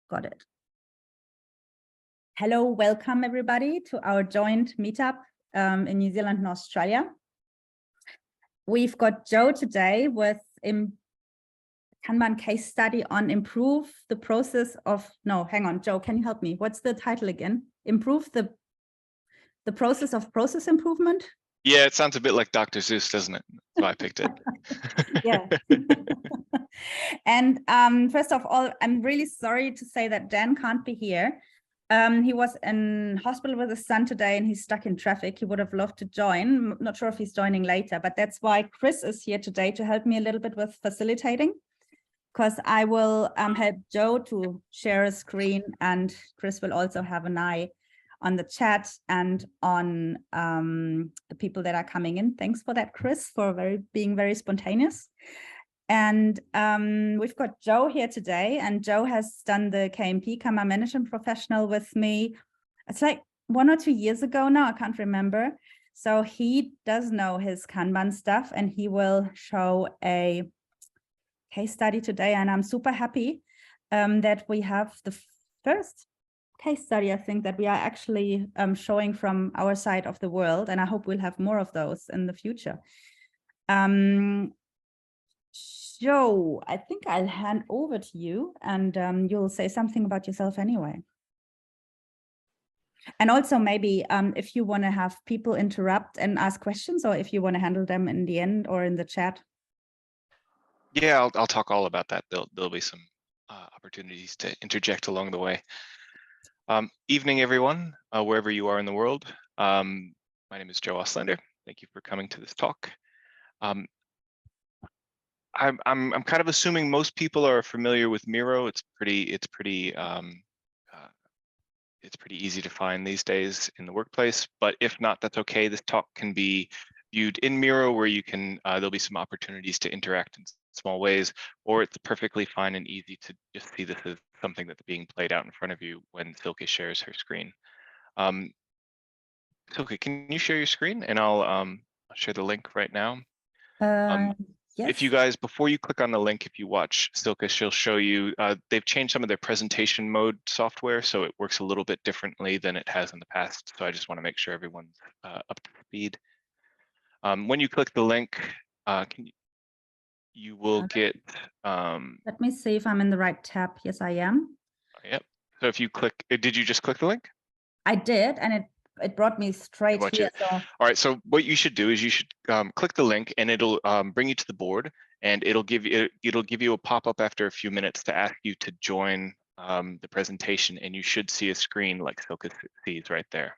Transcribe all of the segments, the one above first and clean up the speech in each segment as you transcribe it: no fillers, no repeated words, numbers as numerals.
Got it. Hello, welcome everybody to our joint meetup in New Zealand and Australia. We've got Joe today with a Kanban case study on improve the process of, no, hang on, Joe, can you help me? What's the title again? Improve the process of process improvement? Yeah, it sounds a bit like Dr. Seuss, doesn't it? So I picked it. Yeah. And first of all, I'm really sorry to say that Dan can't be here. He was in hospital with his son today and he's stuck in traffic. He would have loved to join. I'm not sure if he's joining later, but that's why Chris is here today to help me a little bit with facilitating, because I will help Joe to share a screen, and Chris will also have an eye on the chat and on the people that are coming in. Thanks for that, Chris, for being very spontaneous. And we've got Joe here today, and Joe has done the KMP, Kanban Management Professional, with me. It's like 1 or 2 years ago now, I can't remember. So he does know his Kanban stuff, and he will show a case study today. And I'm super happy that we have the first case study, I think, that we are actually showing from our side of the world. And I hope we'll have more of those in the future. Joe, I think I'll hand over to you, and you'll say something about yourself anyway. And also maybe if you want to have people interrupt and ask questions, or if you want to handle them in the end or in the chat. Yeah, I'll talk all about that. There'll be some opportunities to interject along the way. Evening, everyone, wherever you are in the world. My name is Joe Auslander. Thank you for coming to this talk. I'm kind of assuming most people are familiar with Miro. It's pretty easy to find these days in the workplace. But if not, that's okay. This talk can be viewed in Miro, where you can there'll be some opportunities to interact in small ways, or it's perfectly fine and easy to just see this as something that's being played out in front of you when Silke shares her screen. Silke, can you share your screen, and I'll share the link right now. Yes. If you guys, before you click on the link, if you watch Silke, she'll show you, they've changed some of their presentation mode software, so it works a little bit differently than it has in the past. So I just want to make sure everyone's up to speed. When you click the link, you will get... Let me see if I'm in the right tab. Yes, I am. Yep. So if you click, did you just click the link? I did, and it brought me straight here. So. All right, so what you should do is you should click the link, and it'll bring you to the board, and it'll give you a pop-up after a few minutes to ask you to join the presentation, and you should see a screen like Silke sees right there.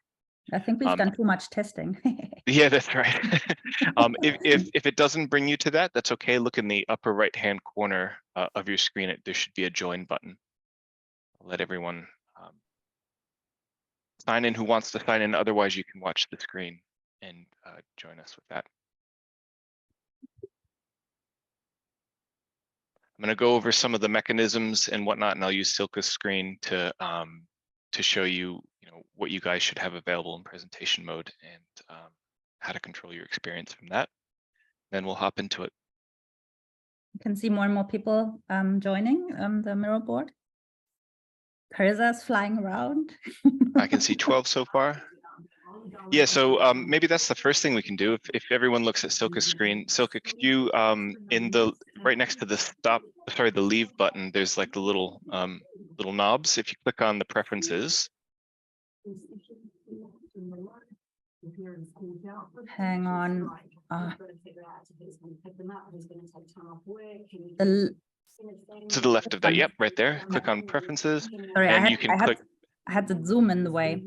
I think we've done too much testing. Yeah, that's right. If it doesn't bring you to that, that's okay. Look in the upper right-hand corner of your screen. There should be a join button. I'll let everyone sign in who wants to sign in. Otherwise, you can watch the screen and join us with that. I'm going to go over some of the mechanisms and whatnot, and I'll use Silke's screen to show you, what you guys should have available in presentation mode, and how to control your experience from that. Then we'll hop into it. You can see more and more people joining the Miro board. Cursors flying around. I can see 12 so far. Yeah, so maybe that's the first thing we can do. If everyone looks at Silke's screen, Silke, could you right next to the leave button, there's like the little knobs. If you click on the preferences. Hang on. To the left of that, yep, right there. Click on preferences. Sorry, and I had the zoom in the way.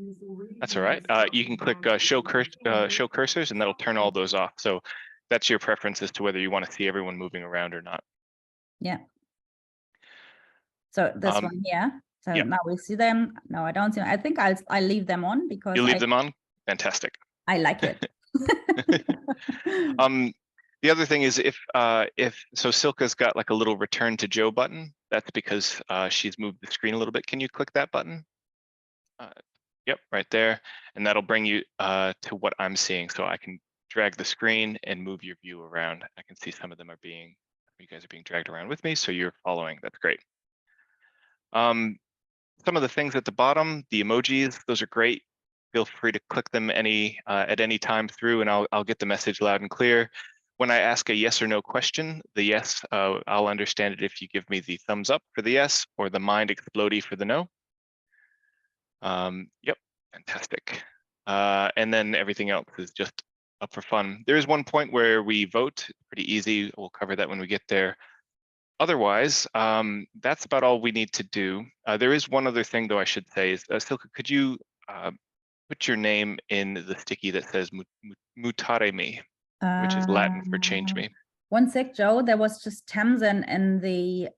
That's all right. You can click show cursors, and that'll turn all those off. So that's your preference as to whether you want to see everyone moving around or not. Yeah. So this one here. So Now we see them. No, I don't see them. I think I'll leave them on because you leave them on. Fantastic. I like it. The other thing is if Silke's got like a little return to Joe button, that's because she's moved the screen a little bit. Can you click that button? Yep, right there. And that'll bring you to what I'm seeing. So I can drag the screen and move your view around. I can see some of them you guys are being dragged around with me. So you're following, that's great. some of the things at the bottom, the emojis, those are great. Feel free to click them at any time through, and I'll get the message loud and clear. When I ask a yes or no question, the yes, I'll understand it if you give me the thumbs up for the yes or the mind explodey for the no. Yep, fantastic. And then everything else is just up for fun. There is one point where we vote, pretty easy. We'll cover that when we get there. Otherwise, that's about all we need to do. There is one other thing though I should say is, Silke, could you put your name in the sticky that says mutare me, which is Latin for change me? One sec, Joe. There was just Tamsin in the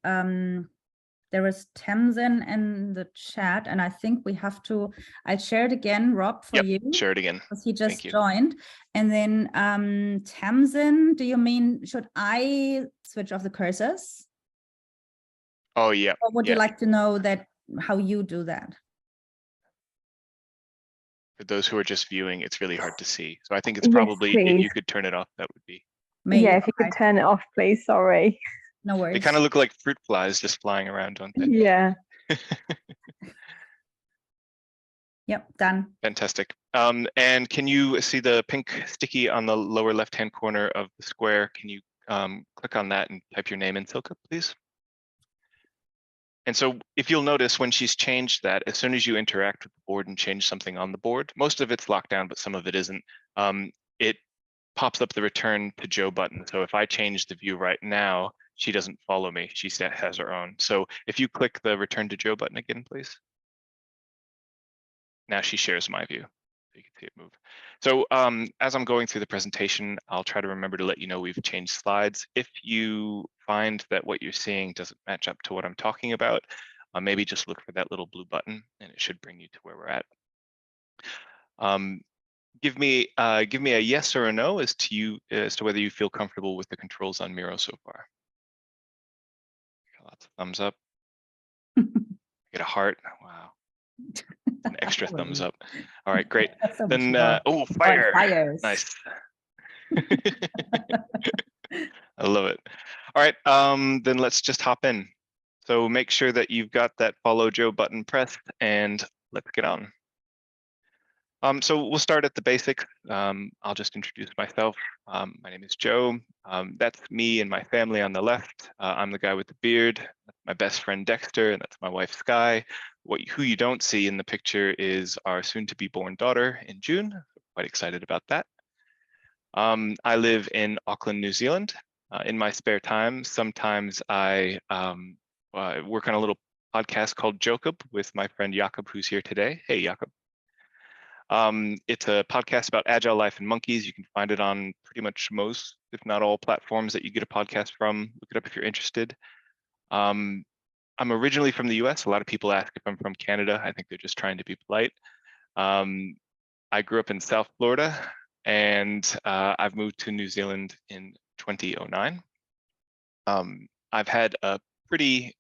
chat, and I think we have to. I'll share it again, Rob, for you. Share it again. Because he just joined. And then Tamsin, do you mean should I switch off the cursors? Oh yeah. Or would you like to know that how you do that? For those who are just viewing, it's really hard to see. So I think it's probably if you could turn it off, that would be. Yeah, if you could turn it off, please. Sorry. No worries. They kind of look like fruit flies just flying around, don't they? Yeah. Yep, done. Fantastic. And can you see the pink sticky on the lower left-hand corner of the square? Can you click on that and type your name in, Silke, please? And so if you'll notice when she's changed that, as soon as you interact with the board and change something on the board, most of it's locked down, but some of it isn't, it pops up the return to Joe button. So if I change the view right now, she doesn't follow me. She has her own. So if you click the return to Joe button again, please. Now she shares my view. You can see it move. So as I'm going through the presentation, I'll try to remember to let you know we've changed slides. If you find that what you're seeing doesn't match up to what I'm talking about, maybe just look for that little blue button and it should bring you to where we're at. Give me a yes or a no as to whether you feel comfortable with the controls on Miro so far. Lots of thumbs up. Get a heart. Wow. An extra thumbs up. All right, great. So then oh, fire. Fires. Nice. I love it. All right, then let's just hop in. So make sure that you've got that follow Joe button pressed and let's get on. So we'll start at the basics. I'll just introduce myself. My name is Joe. That's me and my family on the left. I'm the guy with the beard. That's my best friend Dexter, and that's my wife Sky. Who you don't see in the picture is our soon-to-be born daughter in June. Quite excited about that. I live in Auckland, New Zealand. In my spare time, sometimes I work on a little podcast called Jacob with my friend Jakob, who's here today. Hey, Jakob. It's a podcast about agile life and monkeys. You can find it on pretty much most, if not all, platforms that you get a podcast from. Look it up if you're interested. I'm originally from the US. A lot of people ask if I'm from Canada. I think they're just trying to be polite. I grew up in South Florida, and I've moved to New Zealand in 2009. I've had a pretty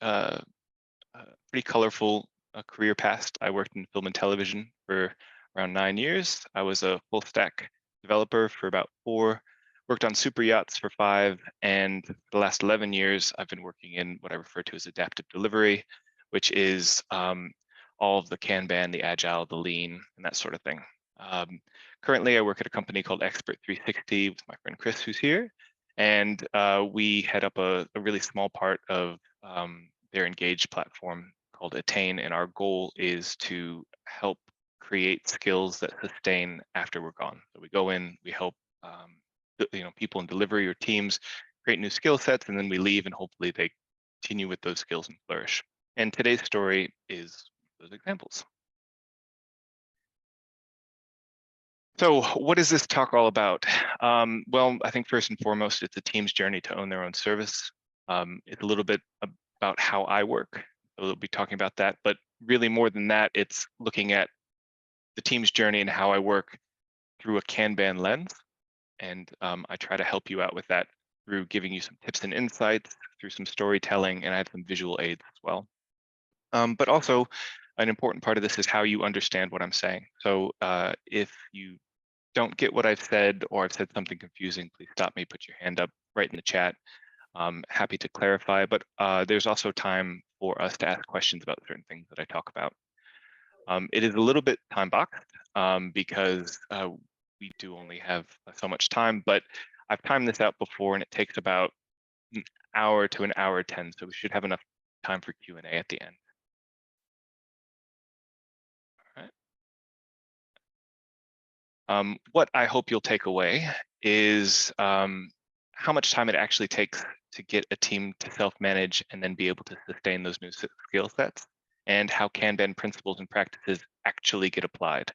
colorful career past. I worked in film and television for around 9 years. I was a full stack developer for about 4, worked on super yachts for 5, and the last 11 years, I've been working in what I refer to as adaptive delivery, which is all of the Kanban, the Agile, the Lean, and that sort of thing. Currently, I work at a company called Expert 360 with my friend Chris, who's here, and we head up a really small part of their Engage platform called Attain, and our goal is to help create skills that sustain after we're gone. So we go in, we help people in delivery or teams create new skill sets, and then we leave, and hopefully they continue with those skills and flourish. And today's story is those examples. So what is this talk all about? Well, I think first and foremost, it's a team's journey to own their own service. It's a little bit about how I work. We'll be talking about that, but really more than that, it's looking at the team's journey and how I work through a Kanban lens. And I try to help you out with that through giving you some tips and insights, through some storytelling, and I have some visual aids as well. But also, an important part of this is how you understand what I'm saying. So if you don't get what I've said, or I've said something confusing, please stop me, put your hand up right in the chat. Happy to clarify, but there's also time for us to ask questions about certain things that I talk about. It is a little bit time boxed because we do only have so much time, but I've timed this out before and it takes about an hour to an hour 10, so we should have enough time for Q&A at the end. All right. What I hope you'll take away is how much time it actually takes to get a team to self-manage and then be able to sustain those new skill sets, and how Kanban principles and practices actually get applied.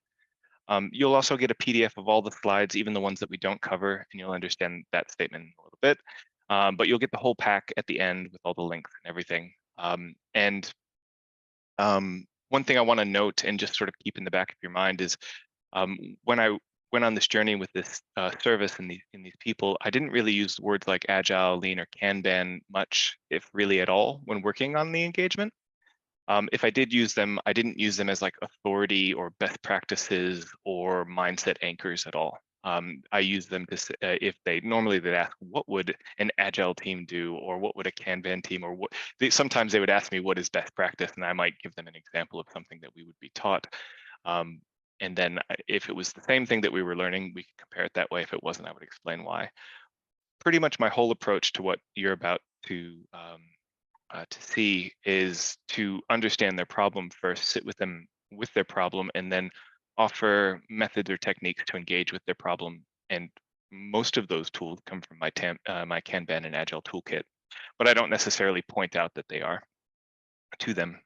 You'll also get a PDF of all the slides, even the ones that we don't cover, and you'll understand that statement a little bit. But you'll get the whole pack at the end with all the links and everything. One thing I want to note and just sort of keep in the back of your mind is when I went on this journey with this service and these people, I didn't really use words like agile, lean, or Kanban much, if really at all, when working on the engagement. If I did use them, I didn't use them as like authority or best practices or mindset anchors at all. I use them to if they'd ask, what would an agile team do, or what would a Kanban team, or what? Sometimes they would ask me what is best practice, and I might give them an example of something that we would be taught. And then if it was the same thing that we were learning, we could compare it that way. If it wasn't, I would explain why. Pretty much my whole approach to what you're about to see is to understand their problem first, sit with them with their problem, and then offer methods or techniques to engage with their problem. And most of those tools come from my Kanban and Agile toolkit, but I don't necessarily point out that they are to them.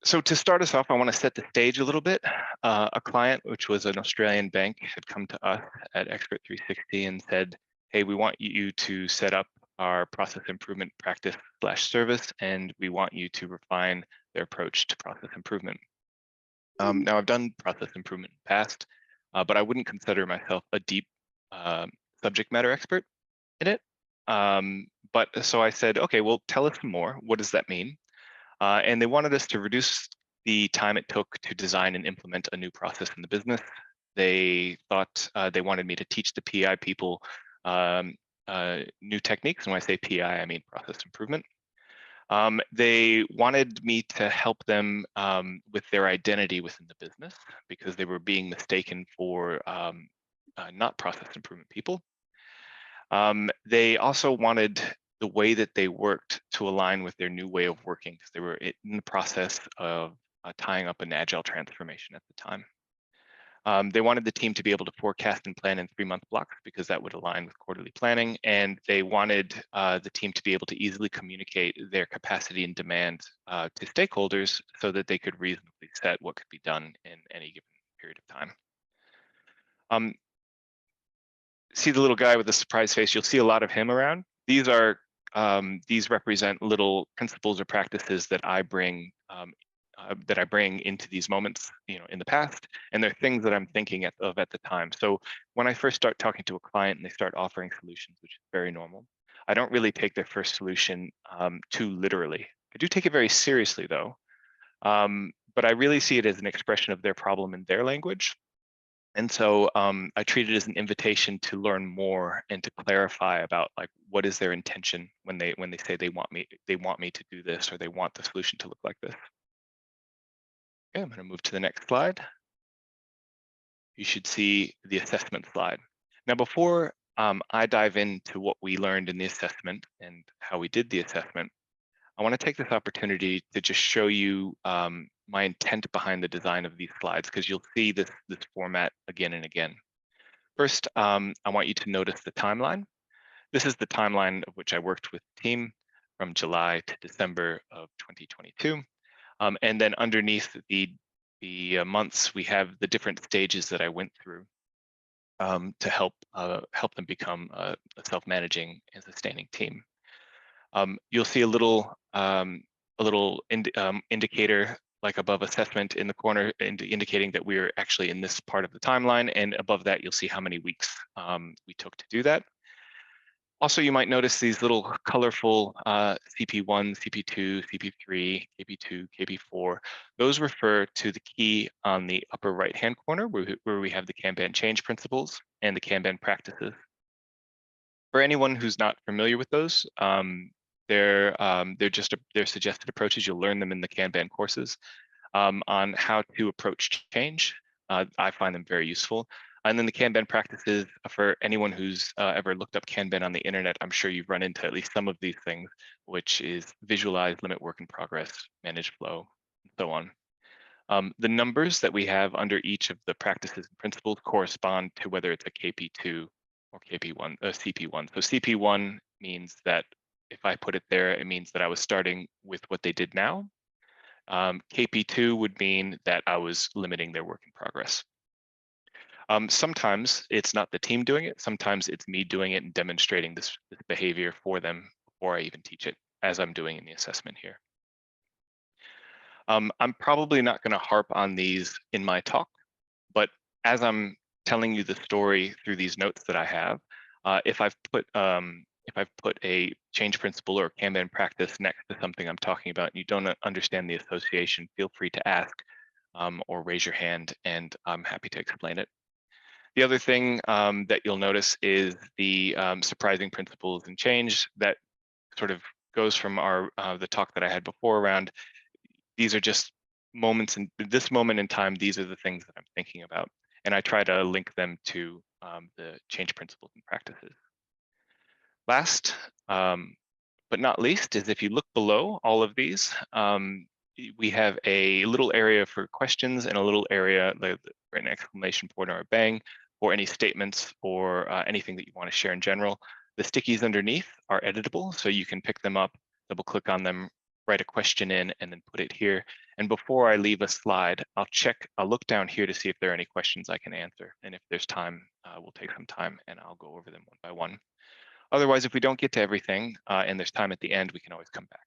So to start us off, I want to set the stage a little bit. A client, which was an Australian bank, had come to us at Expert 360 and said, hey, we want you to set up our process improvement practice / service, and we want you to refine their approach to process improvement. Now, I've done process improvement in the past, but I wouldn't consider myself a deep subject matter expert in it. But so I said, okay, well, tell us more. What does that mean? And they wanted us to reduce the time it took to design and implement a new process in the business. They thought they wanted me to teach the PI people new techniques. And when I say PI, I mean process improvement. They wanted me to help them with their identity within the business, because they were being mistaken for not process improvement people. They also wanted the way that they worked to align with their new way of working, because they were in the process of tying up an agile transformation at the time. They wanted the team to be able to forecast and plan in 3-month blocks, because that would align with quarterly planning. And they wanted the team to be able to easily communicate their capacity and demand to stakeholders, so that they could reasonably set what could be done in any given period of time. See the little guy with the surprise face? You'll see a lot of him around. These represent little principles or practices that I bring into these moments, in the past, and they're things that I'm thinking of at the time. So when I first start talking to a client and they start offering solutions, which is very normal, I don't really take their first solution too literally. I do take it very seriously though, but I really see it as an expression of their problem in their language. And so I treat it as an invitation to learn more and to clarify about, like, what is their intention when they say they want me to do this, or they want the solution to look like this. Okay, I'm going to move to the next slide. You should see the assessment slide. Now, before I dive into what we learned in the assessment and how we did the assessment, I want to take this opportunity to just show you my intent behind the design of these slides, because you'll see this format again and again. First, I want you to notice the timeline. This is the timeline of which I worked with the team from July to December of 2022. And then underneath the months, we have the different stages that I went through to help them become a self-managing and sustaining team. You'll see a little indicator, like above assessment in the corner, indicating that we're actually in this part of the timeline, and above that you'll see how many weeks we took to do that. Also, you might notice these little colorful CP1, CP2, CP3, KP2, KP4. Those refer to the key on the upper right-hand corner where we have the Kanban change principles and the Kanban practices. For anyone who's not familiar with those, they're suggested approaches. You'll learn them in the Kanban courses on how to approach change. I find them very useful. And then the Kanban practices, for anyone who's ever looked up Kanban on the internet, I'm sure you've run into at least some of these things, which is visualize, limit work in progress, manage flow, and so on. The numbers that we have under each of the practices and principles correspond to whether it's a KP2 or KP1, CP1. So CP1 means that if I put it there, it means that I was starting with what they did now. KP2 would mean that I was limiting their work in progress. Sometimes it's not the team doing it. Sometimes it's me doing it and demonstrating this behavior for them before I even teach it, as I'm doing in the assessment here. I'm probably not going to harp on these in my talk, but as I'm telling you the story through these notes that I have, if I've put a change principle or Kanban practice next to something I'm talking about and you don't understand the association, feel free to ask or raise your hand, and I'm happy to explain it. The other thing that you'll notice is the surprising principles and change that sort of goes from the talk that I had before around. These are just moments in this moment in time. These are the things that I'm thinking about, and I try to link them to the change principles and practices. Last, but not least, is if you look below all of these, we have a little area for questions and a little area, an exclamation point or a bang, or any statements or anything that you want to share in general. The stickies underneath are editable, so you can pick them up, double click on them, write a question in, and then put it here. And before I leave a slide, I'll look down here to see if there are any questions I can answer. And if there's time, we'll take some time and I'll go over them one by one. Otherwise, if we don't get to everything and there's time at the end, we can always come back.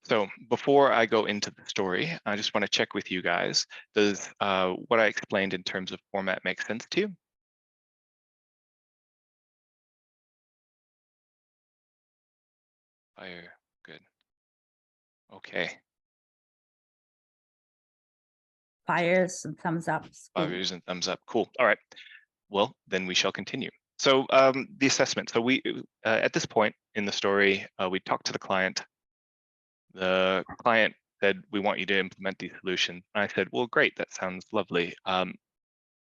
So before I go into the story, I just want to check with you guys. Does what I explained in terms of format make sense to you? Fire, good. Okay. Fires and thumbs up. Fires and thumbs up, cool. All right, well, then we shall continue. So the assessment. So we, at this point in the story, we talked to the client. The client said, we want you to implement these solutions. And I said, well, great, that sounds lovely.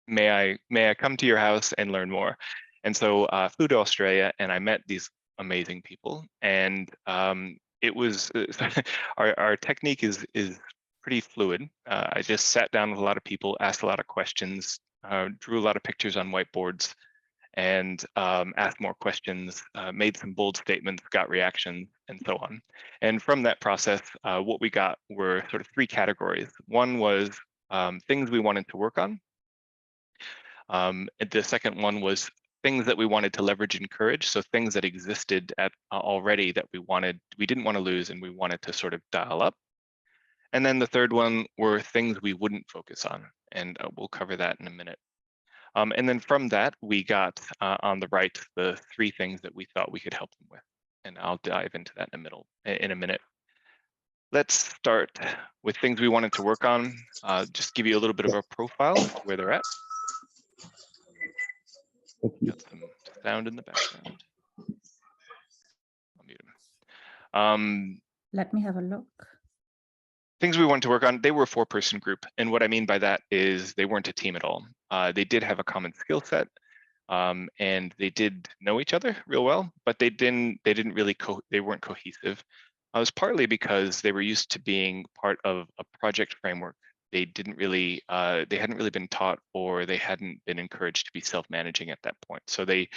May I come to your house and learn more? And so flew to Australia and I met these amazing people. And it was, our technique is pretty fluid. I just sat down with a lot of people, asked a lot of questions, drew a lot of pictures on whiteboards, and asked more questions, made some bold statements, got reactions, and so on. And from that process, what we got were sort of three categories. One was things we wanted to work on. The second one was things that we wanted to leverage and encourage. So things that existed already that we didn't want to lose and we wanted to sort of dial up. And then the third one were things we wouldn't focus on. And we'll cover that in a minute. And then from that, we got on the right, the three things that we thought we could help them with. And I'll dive into that in a minute. Let's start with things we wanted to work on. Just give you a little bit of a profile of where they're at. Got some sound in the background. I'll mute them. Let me have a look. Things we wanted to work on, they were a 4-person group. And what I mean by that is they weren't a team at all. They did have a common skill set and they did know each other real well, but they weren't cohesive. It was partly because they were used to being part of a project framework. They hadn't really been taught, or they hadn't been encouraged to be self-managing at that point. So they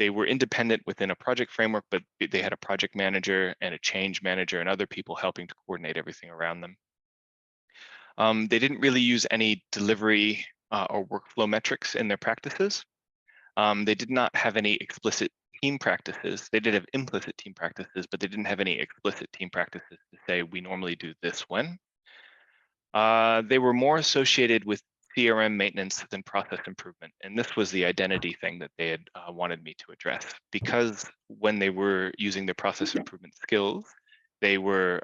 were independent within a project framework, but they had a project manager and a change manager and other people helping to coordinate everything around them. They didn't really use any delivery or workflow metrics in their practices. They did not have any explicit team practices. They did have implicit team practices, but they didn't have any explicit team practices to say, we normally do this when. They were more associated with CRM maintenance than process improvement. And this was the identity thing that they had wanted me to address, because when they were using their process improvement skills, they were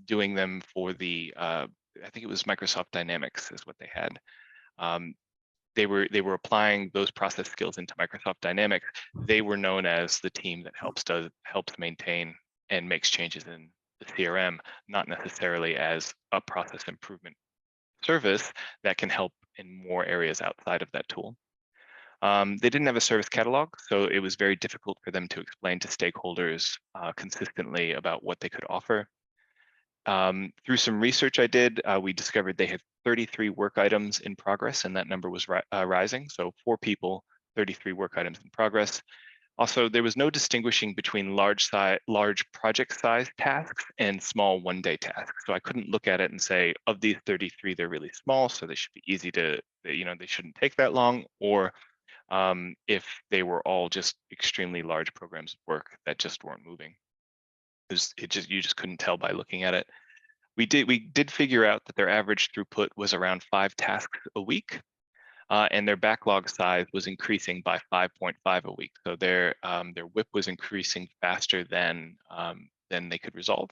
doing them for the, I think it was Microsoft Dynamics is what they had. they were applying those process skills into Microsoft Dynamics. They were known as the team that helps maintain and makes changes in the CRM, not necessarily as a process improvement service that can help in more areas outside of that tool. They didn't have a service catalog, so it was very difficult for them to explain to stakeholders consistently about what they could offer. Through some research I did, we discovered they had 33 work items in progress, and that number was rising. So 4 people, 33 work items in progress. Also, there was no distinguishing between large project size tasks and small one-day tasks. So I couldn't look at it and say, of these 33, they're really small, so they should be easy to, they shouldn't take that long, or if they were all just extremely large programs of work that just weren't moving. You just couldn't tell by looking at it. We did figure out that their average throughput was around 5 tasks a week. And their backlog size was increasing by 5.5 a week. So their WIP was increasing faster than they could resolve.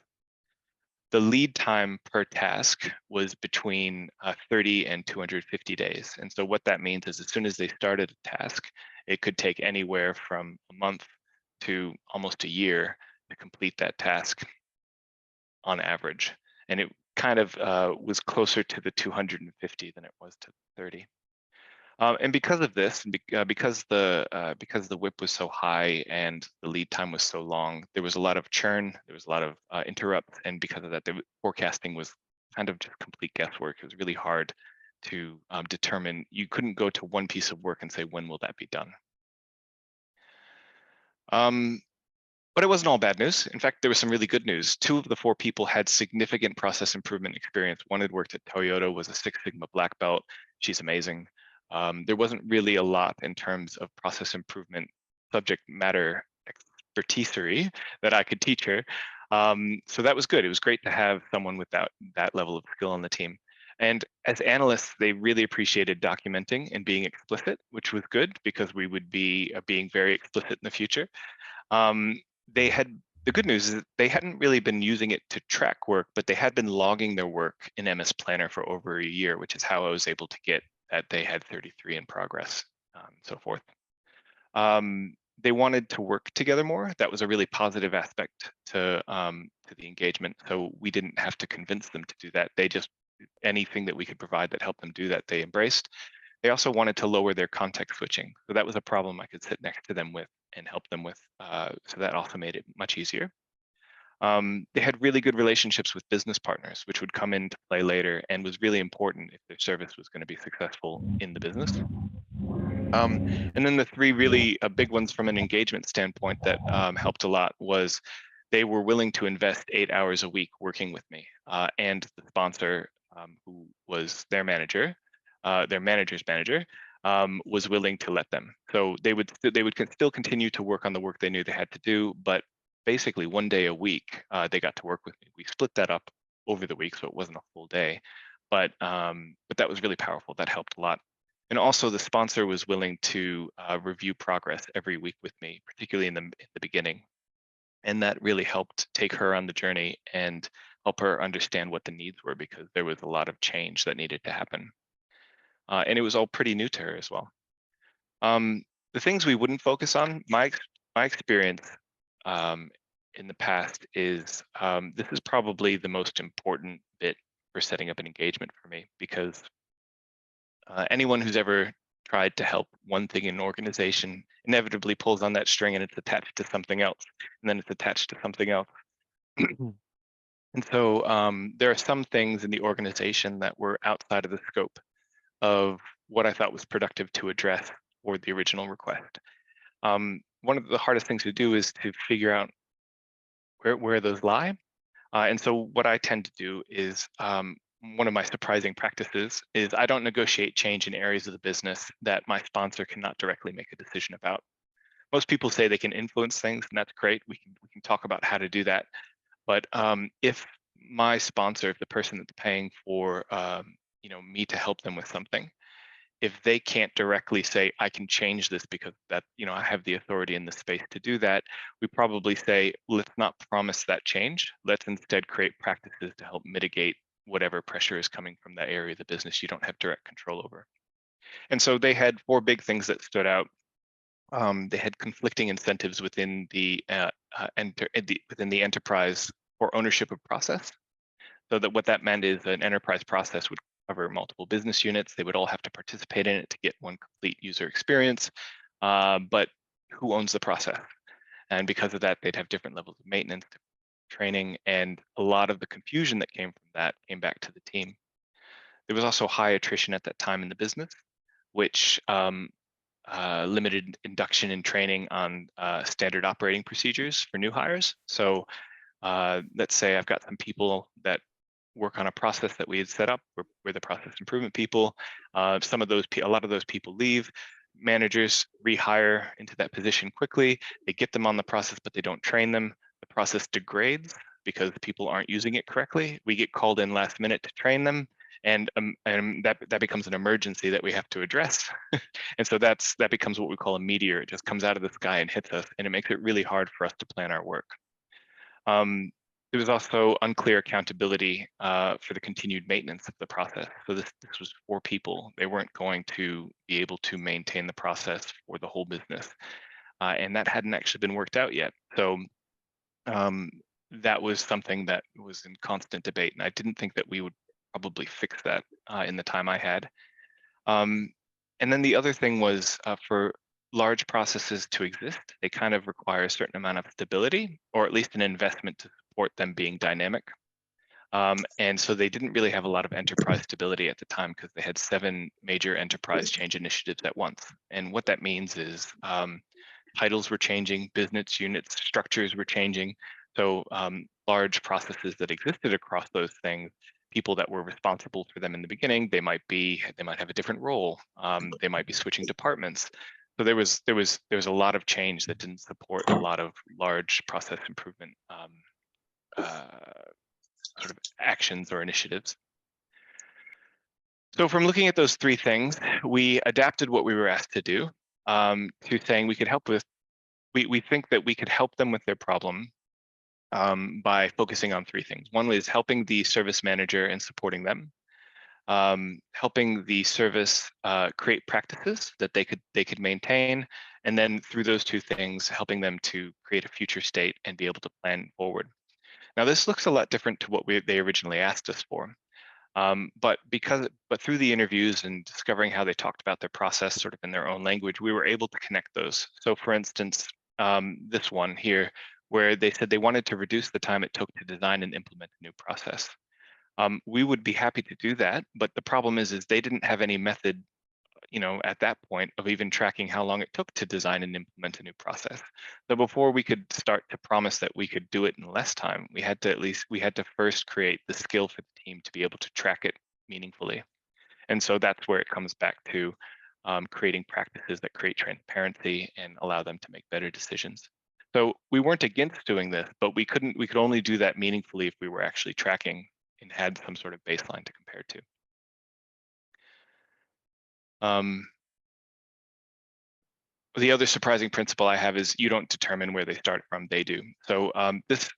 The lead time per task was between 30 and 250 days. And so what that means is as soon as they started a task, it could take anywhere from a month to almost a year to complete that task on average. And it kind of was closer to the 250 than it was to 30. And because of this, because the WIP was so high and the lead time was so long, there was a lot of churn, there was a lot of interrupts, and because of that, the forecasting was kind of just complete guesswork. It was really hard to determine. You couldn't go to one piece of work and say, when will that be done? But it wasn't all bad news. In fact, there was some really good news. 2 of the 4 people had significant process improvement experience. One had worked at Toyota, was a 6 Sigma black belt. She's amazing. There wasn't really a lot in terms of process improvement subject matter expertise that I could teach her. So that was good. It was great to have someone with that level of skill on the team. And as analysts, they really appreciated documenting and being explicit, which was good because we would be being very explicit in the future. The good news is that they hadn't really been using it to track work, but they had been logging their work in MS Planner for over a year, which is how I was able to get that they had 33 in progress, so forth. They wanted to work together more. That was a really positive aspect to the engagement. So we didn't have to convince them to do that. They just, anything that we could provide that helped them do that, they embraced. They also wanted to lower their context switching. So that was a problem I could sit next to them with and help them with. So that also made it much easier. They had really good relationships with business partners, which would come into play later and was really important if their service was going to be successful in the business. And then the 3 really big ones from an engagement standpoint that helped a lot was they were willing to invest 8 hours a week working with me, and the sponsor, who was their manager's manager, was willing to let them. So they would still continue to work on the work they knew they had to do, but basically 1 day a week they got to work with me. We split that up over the week, so it wasn't a full day, but that was really powerful. That helped a lot. And also the sponsor was willing to review progress every week with me, particularly in the beginning. And that really helped take her on the journey and help her understand what the needs were, because there was a lot of change that needed to happen. And it was all pretty new to her as well. The things we wouldn't focus on, my experience in the past is, this is probably the most important bit for setting up an engagement for me, because anyone who's ever tried to help one thing in an organization inevitably pulls on that string and it's attached to something else, and then it's attached to something else. And so there are some things in the organization that were outside of the scope of what I thought was productive to address for the original request. One of the hardest things to do is to figure out where those lie. And so what I tend to do is, one of my surprising practices is I don't negotiate change in areas of the business that my sponsor cannot directly make a decision about. Most people say they can influence things, and that's great. We can talk about how to do that. But if my sponsor, if the person that's paying for me to help them with something, if they can't directly say, I can change this because that, I have the authority in the space to do that, we probably say, let's not promise that change. Let's instead create practices to help mitigate whatever pressure is coming from that area of the business you don't have direct control over. And so they had 4 big things that stood out. They had conflicting incentives within the within the enterprise for ownership of process. So that what that meant is an enterprise process would cover multiple business units. They would all have to participate in it to get one complete user experience. But who owns the process? And because of that, they'd have different levels of maintenance, training, and a lot of the confusion that came from that came back to the team. There was also high attrition at that time in the business, which limited induction and training on standard operating procedures for new hires. So let's say I've got some people that work on a process that we had set up. We're the process improvement people. A lot of those people leave. Managers rehire into that position quickly. They get them on the process, but they don't train them. The process degrades because people aren't using it correctly. We get called in last minute to train them, and that becomes an emergency that we have to address. And so that becomes what we call a meteor. It just comes out of the sky and hits us, and it makes it really hard for us to plan our work. There was also unclear accountability for the continued maintenance of the process. So this was 4 people. They weren't going to be able to maintain the process for the whole business. And that hadn't actually been worked out yet. So that was something that was in constant debate. And I didn't think that we would probably fix that in the time I had. And then the other thing was for large processes to exist, they kind of require a certain amount of stability, or at least an investment to support them being dynamic. And so they didn't really have a lot of enterprise stability at the time because they had 7 major enterprise change initiatives at once. And what that means is titles were changing, business units, structures were changing. So large processes that existed across those things, people that were responsible for them in the beginning, they might have a different role. They might be switching departments. So there was a lot of change that didn't support a lot of large process improvement sort of actions or initiatives. So from looking at those 3 things, we adapted what we were asked to do to saying we could help with. We think that we could help them with their problem by focusing on 3 things. One is helping the service manager and supporting them. Helping the service create practices that they could maintain, and then through those 2 things, helping them to create a future state and be able to plan forward. Now, this looks a lot different to what they originally asked us for, but through the interviews and discovering how they talked about their process sort of in their own language, we were able to connect those. So, for instance, this one here, where they said they wanted to reduce the time it took to design and implement a new process. We would be happy to do that, but the problem is they didn't have any method, at that point of even tracking how long it took to design and implement a new process. So before we could start to promise that we could do it in less time, we had to first create the skill for the team to be able to track it meaningfully. And so that's where it comes back to creating practices that create transparency and allow them to make better decisions. So we weren't against doing this, but we could only do that meaningfully if we were actually tracking and had some sort of baseline to compare to. The other surprising principle I have is you don't determine where they start from, they do. So this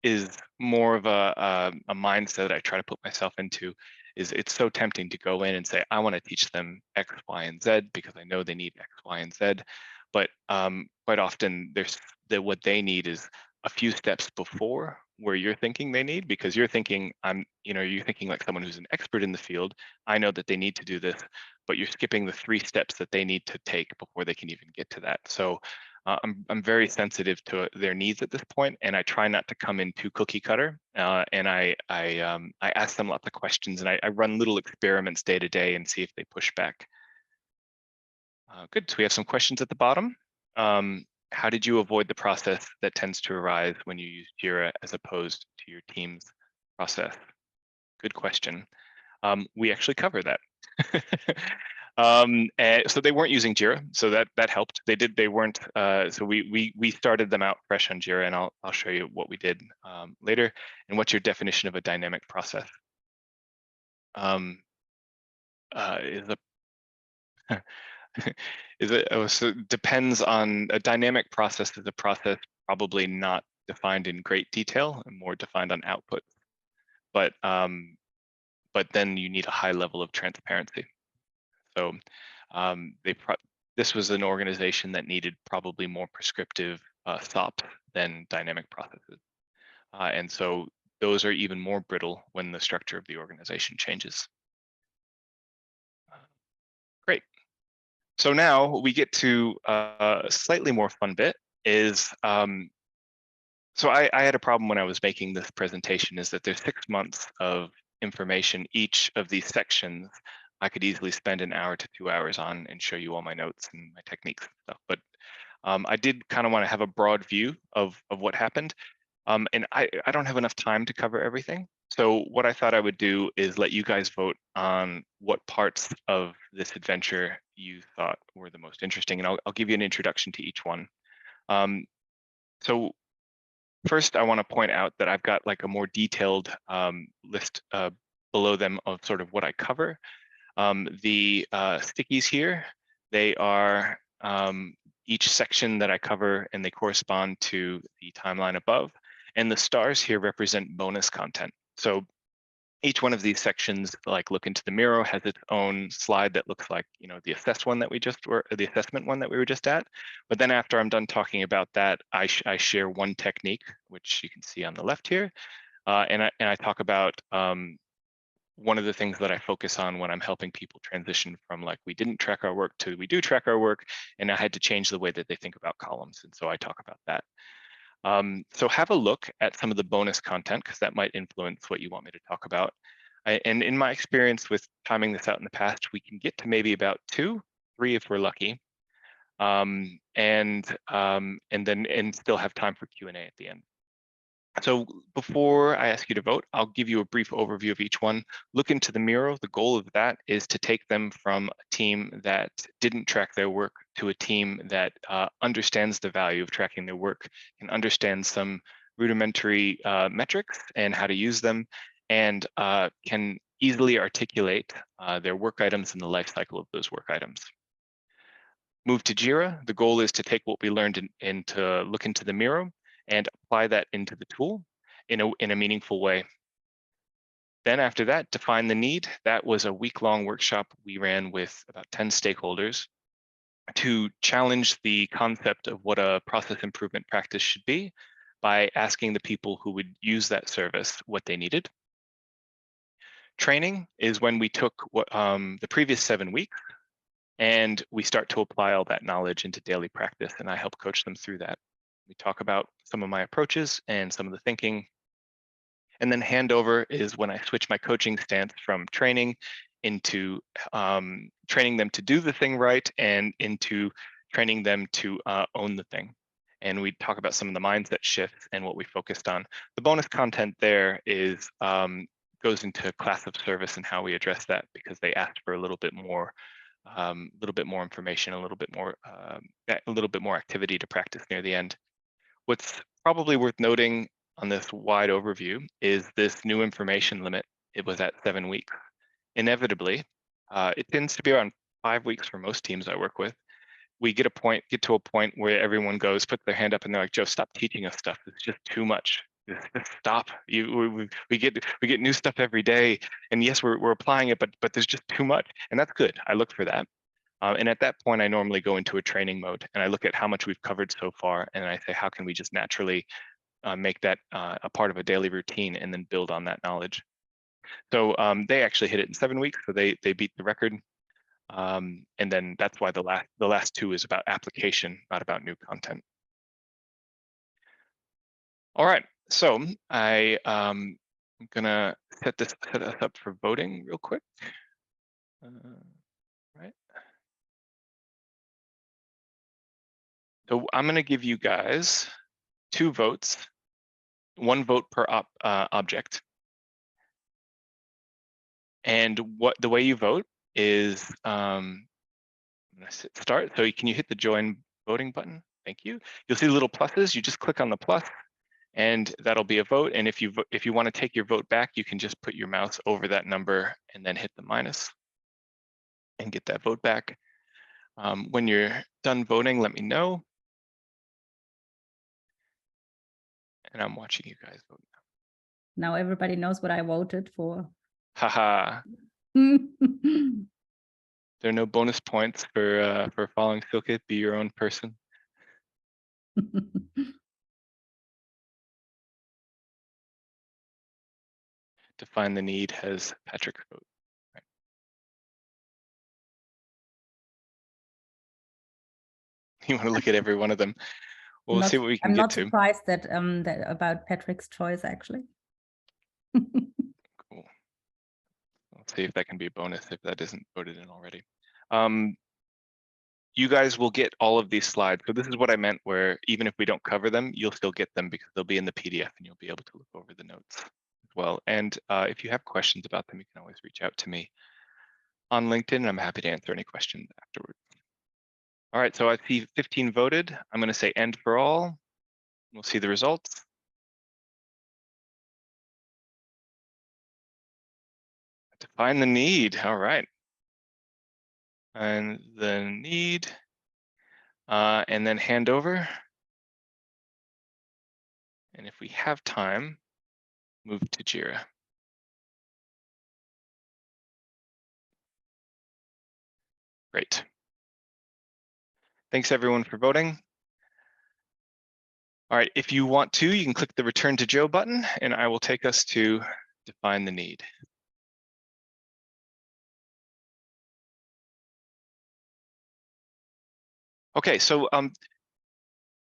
is more of a mindset I try to put myself into. Is it's so tempting to go in and say, I want to teach them X, Y, and Z because I know they need X, Y, and Z. But quite often what they need is a few steps before where you're thinking they need, because you're thinking you're thinking like someone who's an expert in the field. I know that they need to do this, but you're skipping the 3 steps that they need to take before they can even get to that. So I'm very sensitive to their needs at this point, and I try not to come in too cookie cutter. And I ask them lots of questions, and I run little experiments day to day and see if they push back. Good. So we have some questions at the bottom. How did you avoid the process that tends to arise when you use Jira as opposed to your team's process? Good question. We actually cover that. So they weren't using Jira, so that helped. They weren't. So we started them out fresh on Jira, and I'll show you what we did later. And what's your definition of a dynamic process? So it depends on a dynamic process. Is a process probably not defined in great detail and more defined on output, but then you need a high level of transparency. So This was an organization that needed probably more prescriptive SOP than dynamic processes. And so those are even more brittle when the structure of the organization changes. Great. So now we get to a slightly more fun bit is, so I had a problem when I was making this presentation is that there's 6 months of information. Each of these sections, I could easily spend an hour to 2 hours on and show you all my notes and my techniques and stuff. But I did kind of want to have a broad view of what happened. And I don't have enough time to cover everything. So what I thought I would do is let you guys vote on what parts of this adventure you thought were the most interesting. And I'll give you an introduction to each one. So first, I want to point out that I've got like a more detailed list below them of sort of what I cover. The stickies here, they are each section that I cover, and they correspond to the timeline above. And the stars here represent bonus content. So each one of these sections, like Look into the Mirror, has its own slide that looks like, you know, the assessment one that we were just at. But then after I'm done talking about that, I share one technique, which you can see on the left here, and I talk about one of the things that I focus on when I'm helping people transition from like we didn't track our work to we do track our work, and I had to change the way that they think about columns, and so I talk about that. So have a look at some of the bonus content because that might influence what you want me to talk about. And in my experience with timing this out in the past, we can get to maybe about 2, 3 if we're lucky, and still have time for Q&A at the end. So before I ask you to vote, I'll give you a brief overview of each one. Look into the Mirror. The goal of that is to take them from a team that didn't track their work to a team that understands the value of tracking their work, can understand some rudimentary metrics and how to use them, and can easily articulate their work items and the life cycle of those work items. Move to Jira. The goal is to take what we learned and to look into the Mirror and apply that into the tool in a meaningful way. Then after that, define the need. That was a week-long workshop we ran with about 10 stakeholders to challenge the concept of what a process improvement practice should be by asking the people who would use that service what they needed. Training is when we took what, the previous 7 weeks and we start to apply all that knowledge into daily practice, and I help coach them through that. We talk about some of my approaches and some of the thinking. And then handover is when I switch my coaching stance from training into training them to do the thing right and into training them to own the thing. And we talk about some of the mindset shifts and what we focused on. The bonus content there is goes into class of service and how we address that because they asked for a little bit more information, a little bit more activity to practice near the end. What's probably worth noting on this wide overview is this new information limit. It was at 7 weeks. Inevitably, it tends to be around 5 weeks for most teams I work with. We get to a point where everyone puts their hand up and they're like, Joe, stop teaching us stuff. It's just too much. Just stop. We get new stuff every day. And yes, we're applying it, but there's just too much. And that's good. I look for that. And at that point, I normally go into a training mode and I look at how much we've covered so far. And I say, how can we just naturally make that a part of a daily routine and then build on that knowledge? So they actually hit it in 7 weeks. So they beat the record. And then that's why the last 2 is about application, not about new content. All right. So I'm gonna set us up for voting real quick. Right. So I'm going to give you guys 2 votes, 1 vote per object. And the way you vote is, I'm going to start. So can you hit the join voting button? Thank you. You'll see the little pluses. You just click on the plus and that'll be a vote. And if you want to take your vote back, you can just put your mouse over that number and then hit the minus and get that vote back. When you're done voting, let me know. And I'm watching you guys vote now. Now everybody knows what I voted for. Haha. There are no bonus points for following Silke. Be your own person. Define the need has Patrick's vote. Right. You want to look at every one of them. We'll see what we can I'm get not to. surprised that that about Patrick's choice actually. Cool. Let's see if that can be a bonus if that isn't voted in already. You guys will get all of these slides. So this is what I meant where even if we don't cover them, you'll still get them because they'll be in the PDF and you'll be able to look over the notes as well. And if you have questions about them, you can always reach out to me on LinkedIn and I'm happy to answer any questions afterwards. All right, so I see 15 voted. I'm going to say end for all. We'll see the results. Define the need. All right. And the need, and then hand over. And if we have time, move to Jira. Great. Thanks everyone for voting. All right, if you want to, you can click the Return to Joe button and I will take us to define the need. Okay, so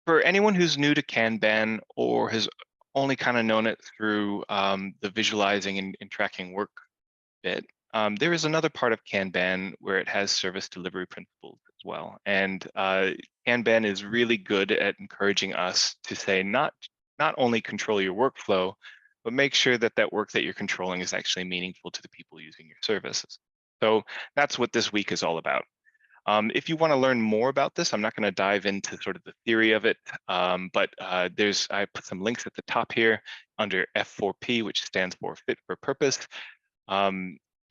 for anyone who's new to Kanban or has only kind of known it through the visualizing and tracking work bit, there is another part of Kanban where it has service delivery principles as well. And Kanban is really good at encouraging us to say not only control your workflow, but make sure that that work that you're controlling is actually meaningful to the people using your services. So that's what this week is all about. If you want to learn more about this, I'm not going to dive into sort of the theory of it, but I put some links at the top here under F4P, which stands for Fit for Purpose.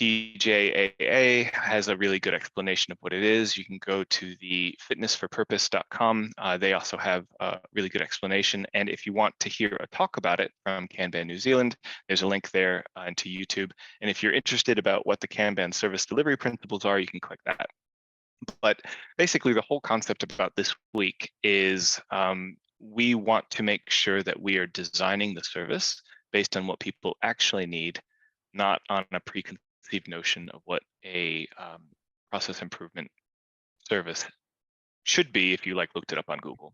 DJAA has a really good explanation of what it is. You can go to the fitnessforpurpose.com. They also have a really good explanation. And if you want to hear a talk about it from Kanban New Zealand, there's a link there into YouTube. And if you're interested about what the Kanban service delivery principles are, you can click that. But basically the whole concept about this week is we want to make sure that we are designing the service based on what people actually need, not on a preconceived notion of what a process improvement service should be if you looked it up on Google.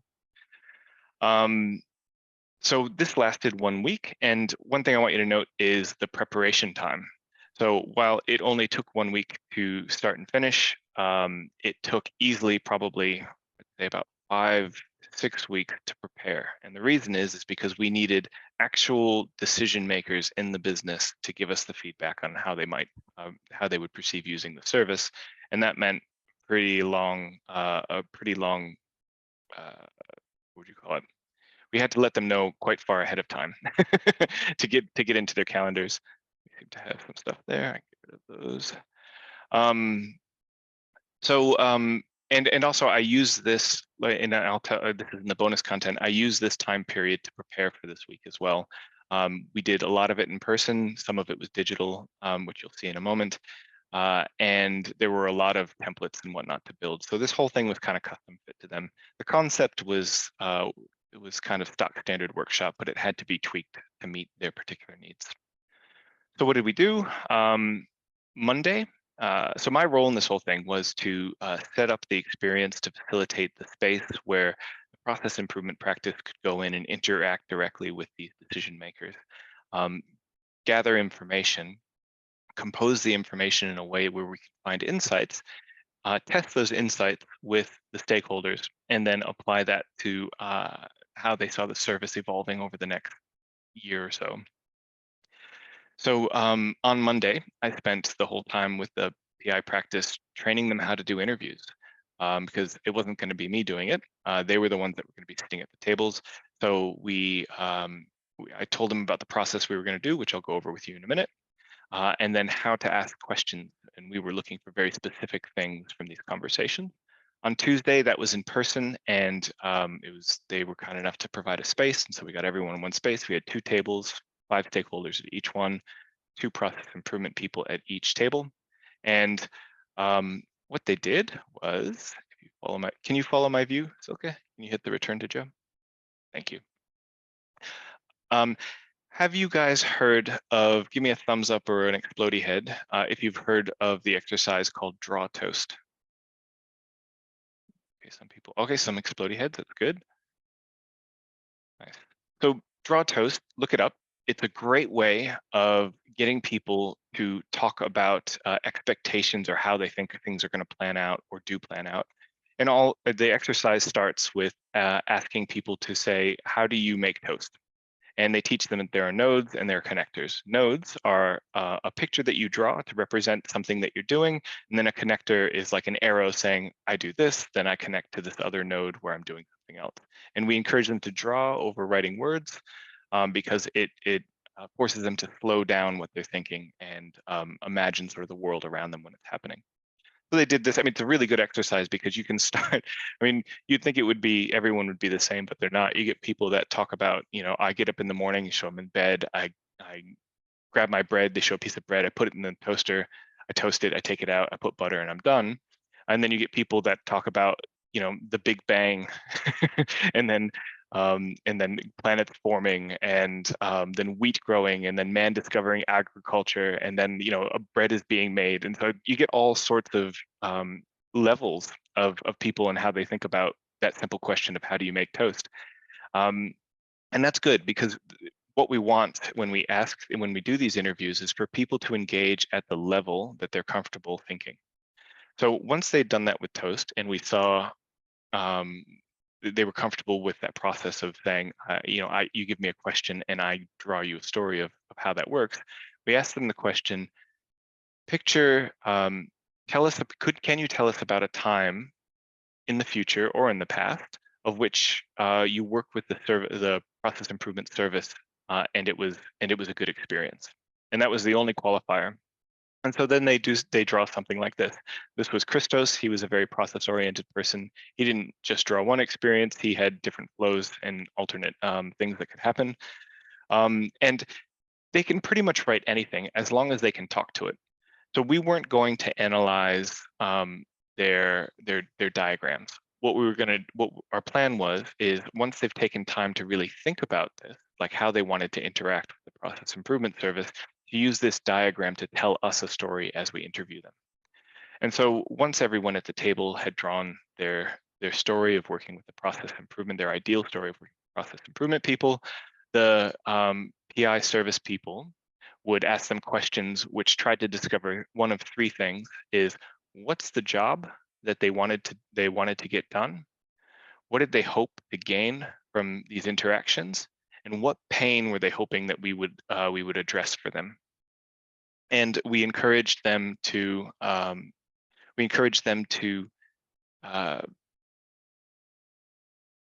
So this lasted 1 week, and one thing I want you to note is the preparation time. So while it only took 1 week to start and finish, it took easily probably, I'd say about 5 to 6 weeks to prepare. And the reason is because we needed actual decision makers in the business to give us the feedback on how they might, how they would perceive using the service. And that meant a pretty long, what would you call it? We had to let them know quite far ahead of time to get into their calendars. We seem to have some stuff there. I get rid of those. And also I use this, and I'll tell this is in the bonus content. I use this time period to prepare for this week as well. We did a lot of it in person. Some of it was digital, which you'll see in a moment. And there were a lot of templates and whatnot to build. So this whole thing was kind of custom fit to them. The concept was it was kind of stock standard workshop, but it had to be tweaked to meet their particular needs. So what did we do? Monday, so my role in this whole thing was to set up the experience to facilitate the space where the process improvement practice could go in and interact directly with these decision makers, gather information, compose the information in a way where we can find insights, test those insights with the stakeholders, and then apply that to how they saw the service evolving over the next year or so. So on Monday, I spent the whole time with the PI practice training them how to do interviews because it wasn't going to be me doing it. They were the ones that were going to be sitting at the tables. So I told them about the process we were going to do, which I'll go over with you in a minute, and then how to ask questions. And we were looking for very specific things from these conversations. On Tuesday, that was in person, and they were kind enough to provide a space, and so we got everyone in one space. We had 2 tables, 5 stakeholders at each one, 2 process improvement people at each table. And what they did was, if you follow my, can you follow my view, Silke? Can you hit the return to Joe? Thank you. Have you guys heard of, give me a thumbs up or an explodey head, if you've heard of the exercise called draw toast? Okay, some people, okay, some explodey heads, that's good. Nice. So draw toast, look it up. It's a great way of getting people to talk about expectations or how they think things are going to plan out or do plan out. And all the exercise starts with asking people to say, how do you make toast? And they teach them that there are nodes and there are connectors. Nodes are a picture that you draw to represent something that you're doing. And then a connector is like an arrow saying, I do this, then I connect to this other node where I'm doing something else. And we encourage them to draw over writing words because it forces them to slow down what they're thinking and imagine sort of the world around them when it's happening. So they did this. I mean, it's a really good exercise because you can start, I mean, you'd think it would be, everyone would be the same, but they're not. You get people that talk about, you know, I get up in the morning, you show them in bed, I grab my bread, they show a piece of bread, I put it in the toaster, I toast it, I take it out, I put butter and I'm done. And then you get people that talk about, you know, the Big Bang and then planets forming and then wheat growing and then man discovering agriculture and then, you know, a bread is being made. And so you get all sorts of levels of people and how they think about that simple question of how do you make toast. And that's good because what we want when we ask and when we do these interviews is for people to engage at the level that they're comfortable thinking. So once they'd done that with toast and we saw they were comfortable with that process of saying, you know, you give me a question and I draw you a story of how that works. We asked them the question, picture, tell us, can you tell us about a time in the future or in the past of which you worked with the process improvement service and it was a good experience. And that was the only qualifier. And so then they draw something like this. This was Christos. He was a very process-oriented person. He didn't just draw one experience. He had different flows and alternate things that could happen. And they can pretty much write anything as long as they can talk to it. So we weren't going to analyze their diagrams. What our plan is once they've taken time to really think about this, like how they wanted to interact with the process improvement service, to use this diagram to tell us a story as we interview them. And so once everyone at the table had drawn their story of working with the process improvement, their ideal story of working with process improvement people, the PI service people would ask them questions which tried to discover one of three things: is what's the job that they wanted to get done? What did they hope to gain from these interactions? And what pain were they hoping that we would address for them? And we encouraged them to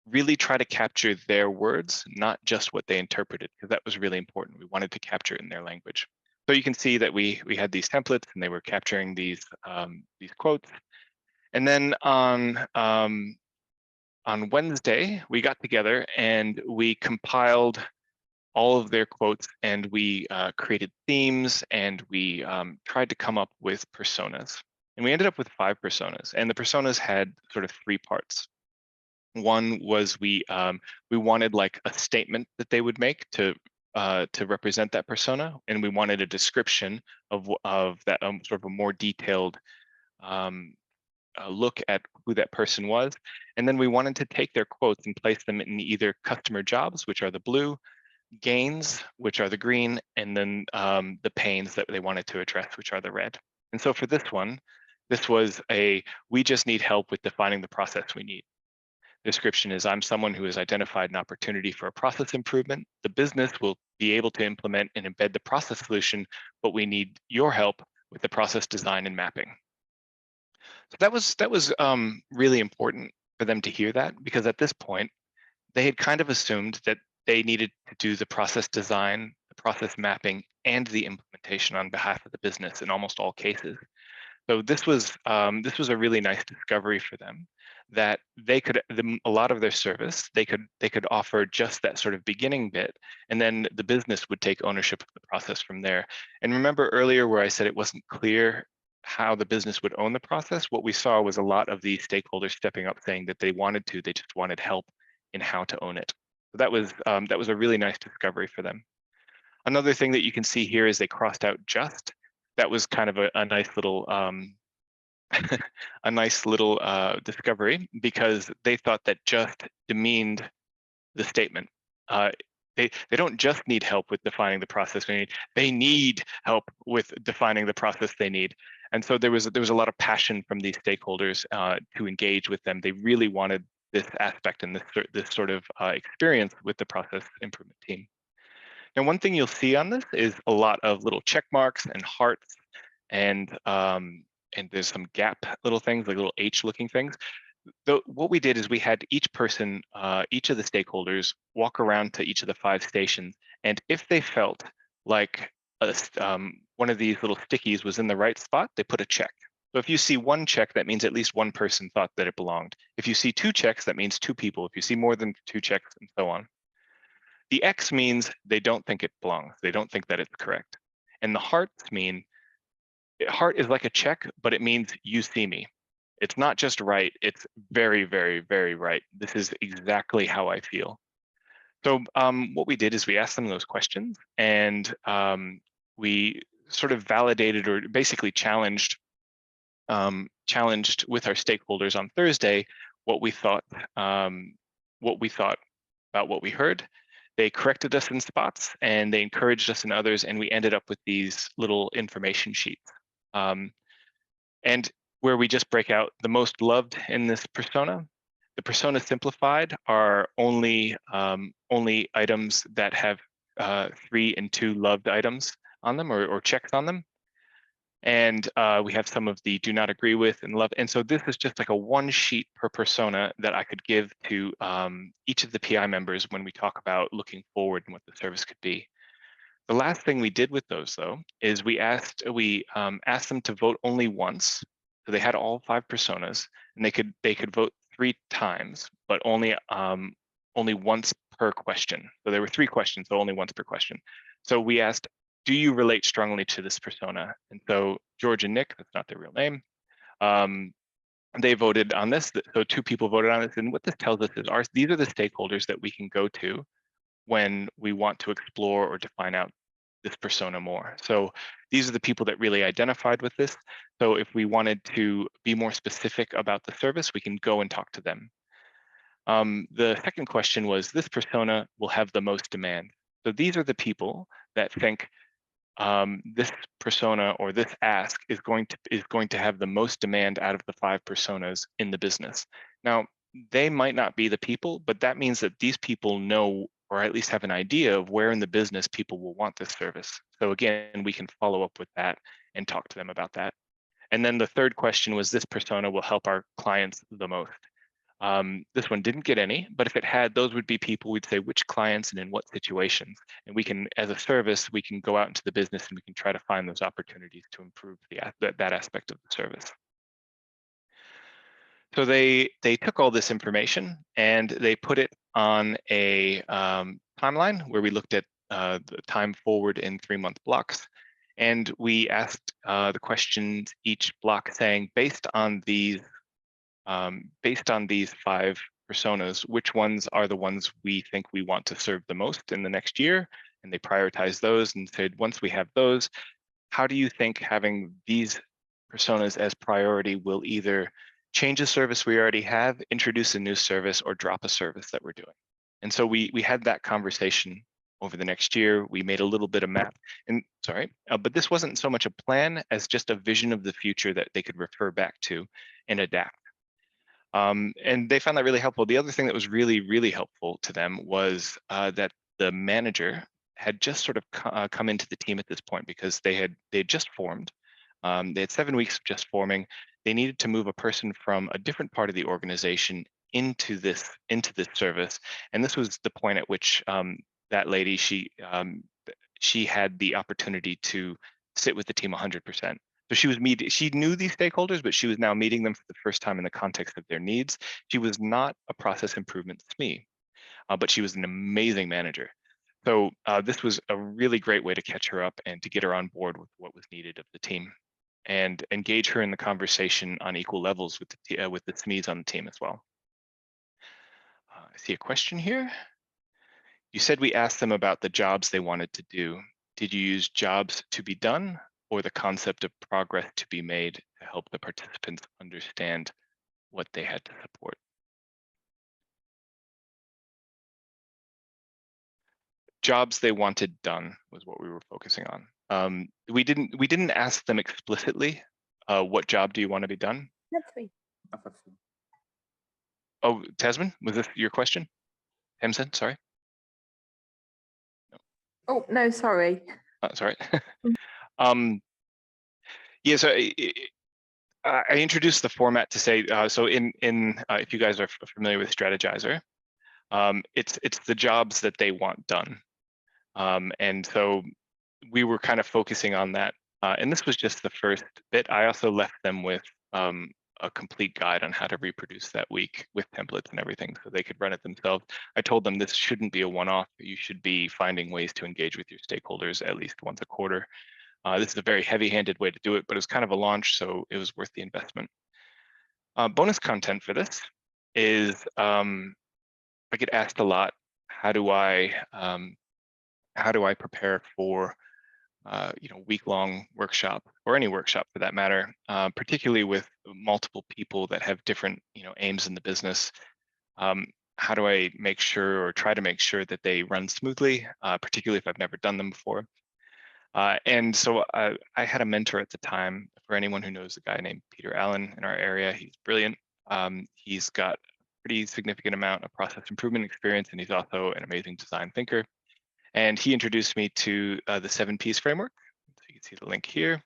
really try to capture their words, not just what they interpreted, because that was really important. We wanted to capture it in their language. So you can see that we had these templates and they were capturing these quotes. And then on Wednesday, we got together and we compiled all of their quotes and we created themes and we tried to come up with personas. And we ended up with 5 personas, and the personas had sort of 3 parts. One was we wanted like a statement that they would make to represent that persona, and we wanted a description of that sort of a more detailed look at who that person was. And then we wanted to take their quotes and place them in either customer jobs, which are the blue, gains, which are the green, and then the pains that they wanted to address, which are the red. And so for this one, this was we just need help with defining the process we need. Description is, I'm someone who has identified an opportunity for a process improvement. The business will be able to implement and embed the process solution, but we need your help with the process design and mapping. So that was really important for them to hear that, because at this point, they had kind of assumed that they needed to do the process design, the process mapping, and the implementation on behalf of the business in almost all cases. So this was a really nice discovery for them, that they could, a lot of their service, they could offer just that sort of beginning bit, and then the business would take ownership of the process from there. And remember earlier where I said it wasn't clear how the business would own the process, what we saw was a lot of the stakeholders stepping up saying that they wanted to, they just wanted help in how to own it. So that was a really nice discovery for them. Another thing that you can see here is they crossed out just. That was kind of a nice little a nice little discovery, because they thought that just demeaned the statement. They don't just need help with defining the process they need help with defining the process they need. And so there was a lot of passion from these stakeholders to engage with them. They really wanted this aspect and this sort of experience with the process improvement team. Now, one thing you'll see on this is a lot of little check marks and hearts, and there's some gap little things, like little H looking things. What we did is we had each person, each of the stakeholders, walk around to each of the 5 stations, and if they felt like one of these little stickies was in the right spot, they put a check. So if you see 1 check, that means at least 1 person thought that it belonged. If you see 2 checks, that means 2 people. If you see more than 2 checks, and so on. The X means they don't think it belongs. They don't think that it's correct. And the hearts mean, heart is like a check, but it means you see me. It's not just right, it's very, very, very right. This is exactly how I feel. So what we did is we asked them those questions, and we sort of validated, or basically challenged with our stakeholders on Thursday what we thought about what we heard. They corrected us in spots, and they encouraged us in others, and we ended up with these little information sheets. And where we just break out the most loved in this persona. The persona simplified are only items that have 3 and 2 loved items on them, or checks on them. And we have some of the do not agree with and love. And so this is just like a 1 sheet per persona that I could give to each of the PI members when we talk about looking forward and what the service could be. The last thing we did with those, though, is we asked them to vote only once. So they had all 5 personas, and they could vote 3 times, but only once per question. So there were 3 questions, so only once per question. So we asked, do you relate strongly to this persona? And so George and Nick, that's not their real name, they voted on this. So 2 people voted on this. And what this tells us is these are the stakeholders that we can go to when we want to explore or define out this persona more. So these are the people that really identified with this. So if we wanted to be more specific about the service, we can go and talk to them. The second question was, this persona will have the most demand. So these are the people that think this persona or this ask is going to have the most demand out of the 5 personas in the business. Now, they might not be the people, but that means that these people know, or at least have an idea of where in the business people will want this service. So again, we can follow up with that and talk to them about that. And then the third question was, this persona will help our clients the most. This one didn't get any, but if it had, those would be people we'd say which clients and in what situations. And we can, as a service, we can go out into the business and we can try to find those opportunities to improve that aspect of the service. So they took all this information and they put it on a timeline where we looked at the time forward in 3-month blocks. And we asked the questions each block saying, based on these 5 personas, which ones are the ones we think we want to serve the most in the next year? And they prioritized those and said, once we have those, how do you think having these personas as priority will either change a service we already have, introduce a new service, or drop a service that we're doing? And so we had that conversation over the next year. We made a little bit of map, and but this wasn't so much a plan as just a vision of the future that they could refer back to and adapt. And they found that really helpful. The other thing that was really, really helpful to them was that the manager had just sort of come into the team at this point, because they had just formed. They had 7 weeks of just forming. They needed to move a person from a different part of the organization into this service. And this was the point at which that lady, she had the opportunity to sit with the team 100%. So she knew these stakeholders, but she was now meeting them for the first time in the context of their needs. She was not a process improvement SME, but she was an amazing manager. So this was a really great way to catch her up and to get her on board with what was needed of the team. and engage her in the conversation on equal levels with the SMEs on the team as well. I see a question here. You said we asked them about the jobs they wanted to do. Did you use jobs to be done or the concept of progress to be made to help the participants understand what they had to support? Jobs they wanted done was what we were focusing on. We didn't ask them explicitly, what job do you want to be done? Oh, Tasman, was this your question? Tamsin, sorry. Oh, no, sorry. Sorry. Yeah, so I introduced the format to say, so if you guys are familiar with Strategizer, it's the jobs that they want done. And so we were kind of focusing on that. And this was just the first bit. I also left them with a complete guide on how to reproduce that week with templates and everything so they could run it themselves. I told them this shouldn't be a one-off. You should be finding ways to engage with your stakeholders at least once a quarter. This is a very heavy-handed way to do it, but it was kind of a launch, so it was worth the investment. Bonus content for this is I get asked a lot, how do I prepare for week-long workshop or any workshop for that matter, particularly with multiple people that have different aims in the business. How do I make sure or try to make sure that they run smoothly, particularly if I've never done them before? And so I had a mentor at the time. For anyone who knows a guy named Peter Allen in our area, he's brilliant. He's got a pretty significant amount of process improvement experience, and he's also an amazing design thinker. And he introduced me to the 7 Ps framework. So you can see the link here.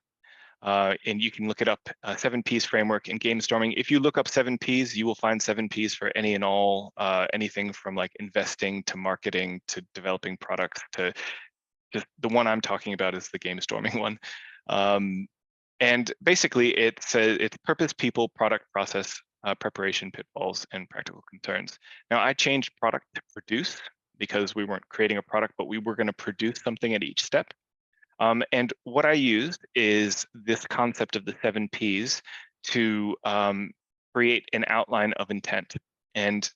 And you can look it up, 7 Ps framework in game storming. If you look up 7 Ps, you will find 7 Ps for any and all, anything from like investing to marketing to developing products to just the one I'm talking about is the game storming one. And basically it's purpose, people, product, process, preparation, pitfalls, and practical concerns. Now I changed product to produce because we weren't creating a product, but we were going to produce something at each step. And what I used is this concept of the 7 Ps to create an outline of intent. And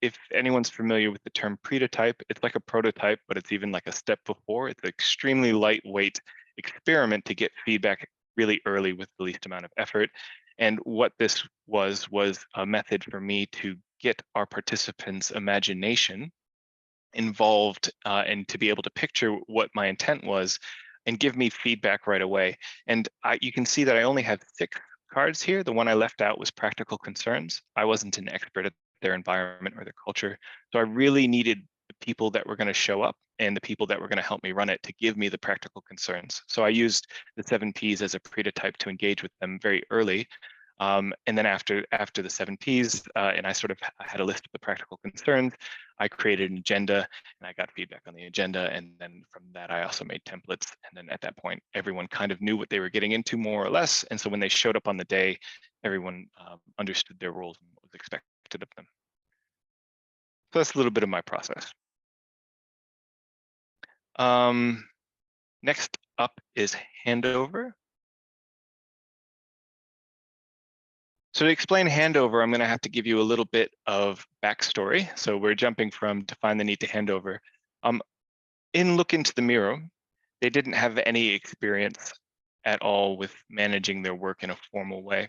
if anyone's familiar with the term prototype, it's like a prototype, but it's even like a step before. It's an extremely lightweight experiment to get feedback really early with the least amount of effort. And what this was a method for me to get our participants' imagination involved and to be able to picture what my intent was and give me feedback right away. And you can see that I only have 6 cards here. The one I left out was practical concerns. I wasn't an expert at their environment or their culture. So I really needed the people that were going to show up and the people that were going to help me run it to give me the practical concerns. So I used the 7 Ps as a prototype to engage with them very early. And then after the 7 Ps, and I sort of had a list of the practical concerns, I created an agenda and I got feedback on the agenda. And then from that, I also made templates. And then at that point, everyone kind of knew what they were getting into more or less. And so when they showed up on the day, everyone understood their roles and what was expected of them. So that's a little bit of my process. Next up is handover. So to explain handover, I'm going to have to give you a little bit of backstory. So we're jumping from define the need to handover. In Look into the Mirror, they didn't have any experience at all with managing their work in a formal way.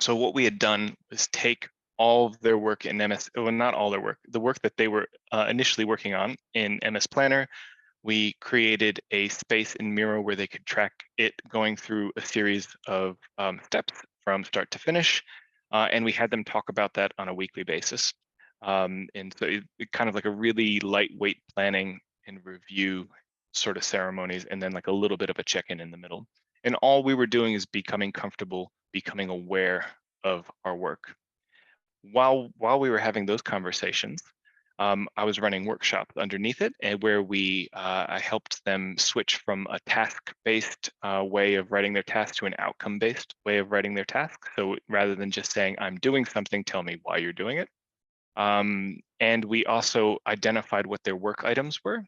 So what we had done was take all of their work in MS, well, not all their work, the work that they were initially working on in MS Planner. We created a space in Miro where they could track it going through a series of steps from start to finish. And we had them talk about that on a weekly basis. And so it kind of like a really lightweight planning and review sort of ceremonies, and then like a little bit of a check-in in the middle. And all we were doing is becoming comfortable, becoming aware of our work. While we were having those conversations, I was running workshops underneath it, and where I helped them switch from a task-based way of writing their tasks to an outcome-based way of writing their tasks. So rather than just saying, I'm doing something, tell me why you're doing it. And we also identified what their work items were.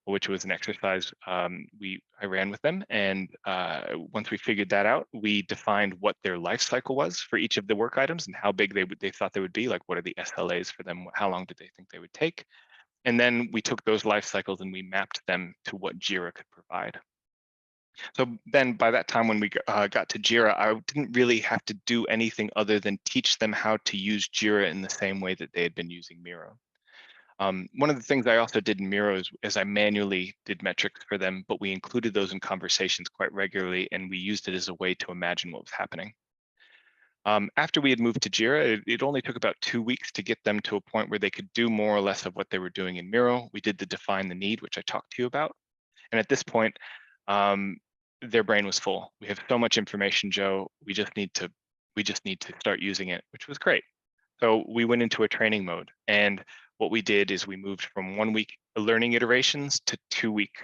which was an exercise I ran with them. And once we figured that out, we defined what their life cycle was for each of the work items and how big they thought they would be, like what are the SLAs for them, how long did they think they would take. And then we took those life cycles and we mapped them to what Jira could provide. So then by that time when we got to Jira, I didn't really have to do anything other than teach them how to use Jira in the same way that they had been using Miro. One of the things I also did in Miro is I manually did metrics for them, but we included those in conversations quite regularly, and we used it as a way to imagine what was happening. After we had moved to Jira, it only took about 2 weeks to get them to a point where they could do more or less of what they were doing in Miro. We did the define the need, which I talked to you about. And at this point, their brain was full. We have so much information, Joe. We just need to start using it, which was great. So we went into a training mode, and what we did is we moved from 1 week learning iterations to 2 week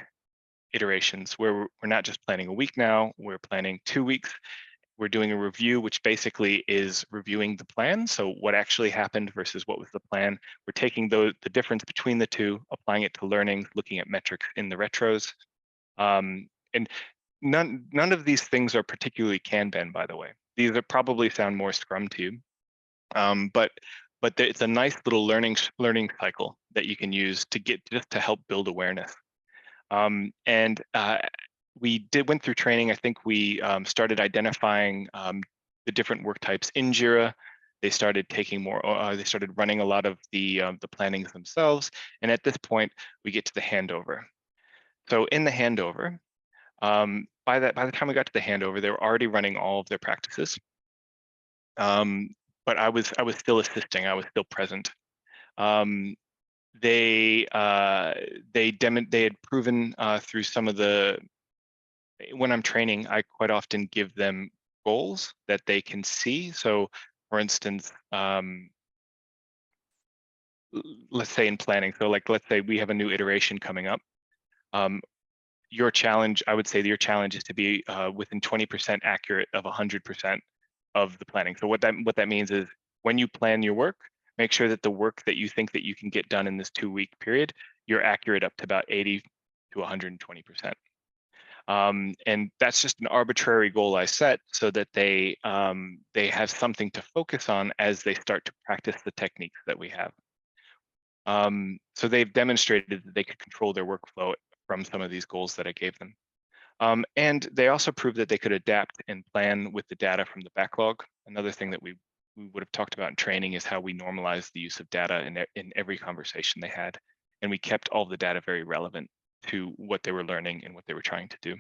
iterations, where we're not just planning a week now, we're planning 2 weeks. We're doing a review, which basically is reviewing the plan. So what actually happened versus what was the plan. We're taking the difference between the two, applying it to learning, looking at metrics in the retros. And none of these things are particularly Kanban, by the way. These are probably sound more Scrum to you. But it's a nice little learning cycle that you can use to get just to help build awareness. We went through training. I think we started identifying the different work types in Jira. They started taking more. They started running a lot of the plannings themselves. And at this point, we get to the handover. So in the handover, by the time we got to the handover, they were already running all of their practices. But I was still assisting. I was still present. They had proven through some of the, when I'm training, I quite often give them goals that they can see. So for instance, let's say in planning, so like, let's say we have a new iteration coming up. Your challenge, I would say your challenge is to be within 20% accurate of 100% of the planning. So what that means is when you plan your work, make sure that the work that you think that you can get done in this 2 week period, you're accurate up to about 80 to 120%. And that's just an arbitrary goal I set so that they have something to focus on as they start to practice the techniques that we have. So they've demonstrated that they could control their workflow from some of these goals that I gave them. And they also proved that they could adapt and plan with the data from the backlog. Another thing that we would have talked about in training is how we normalize the use of data in every conversation they had. And we kept all the data very relevant to what they were learning and what they were trying to do.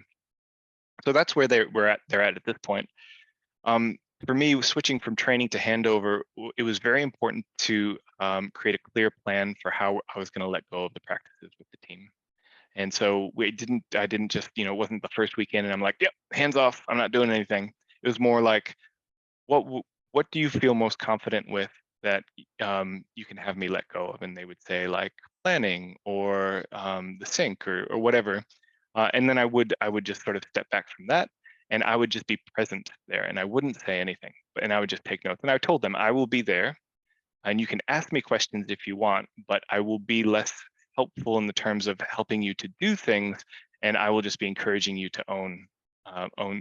So that's where they're at this point. For me, switching from training to handover, it was very important to create a clear plan for how I was going to let go of the practices with the team. And so I didn't just, it wasn't the first weekend and I'm like, yep, hands off, I'm not doing anything. It was more like, what do you feel most confident with that you can have me let go of? And they would say like planning or the sync or whatever. And then I would just sort of step back from that and I would just be present there and I wouldn't say anything, and I would just take notes. And I told them I will be there and you can ask me questions if you want, but I will be less helpful in the terms of helping you to do things. And I will just be encouraging you to own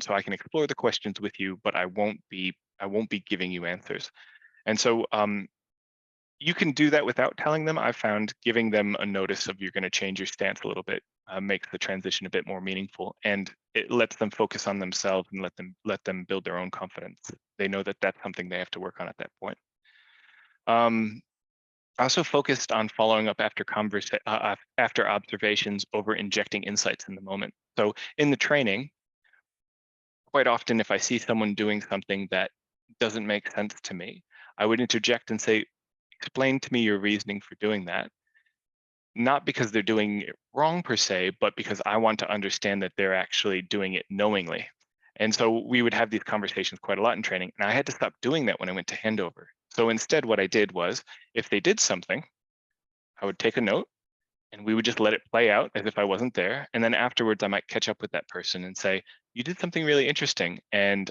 so I can explore the questions with you, but I won't be giving you answers. And so you can do that without telling them. I found giving them a notice of you're going to change your stance a little bit makes the transition a bit more meaningful, and it lets them focus on themselves and let them build their own confidence. They know that that's something they have to work on at that point. I also focused on following up after observations over injecting insights in the moment. So in the training, quite often if I see someone doing something that doesn't make sense to me, I would interject and say, explain to me your reasoning for doing that. Not because they're doing it wrong per se, but because I want to understand that they're actually doing it knowingly. And so we would have these conversations quite a lot in training, and I had to stop doing that when I went to handover. So instead, what I did was, if they did something, I would take a note and we would just let it play out as if I wasn't there. And then afterwards, I might catch up with that person and say, you did something really interesting and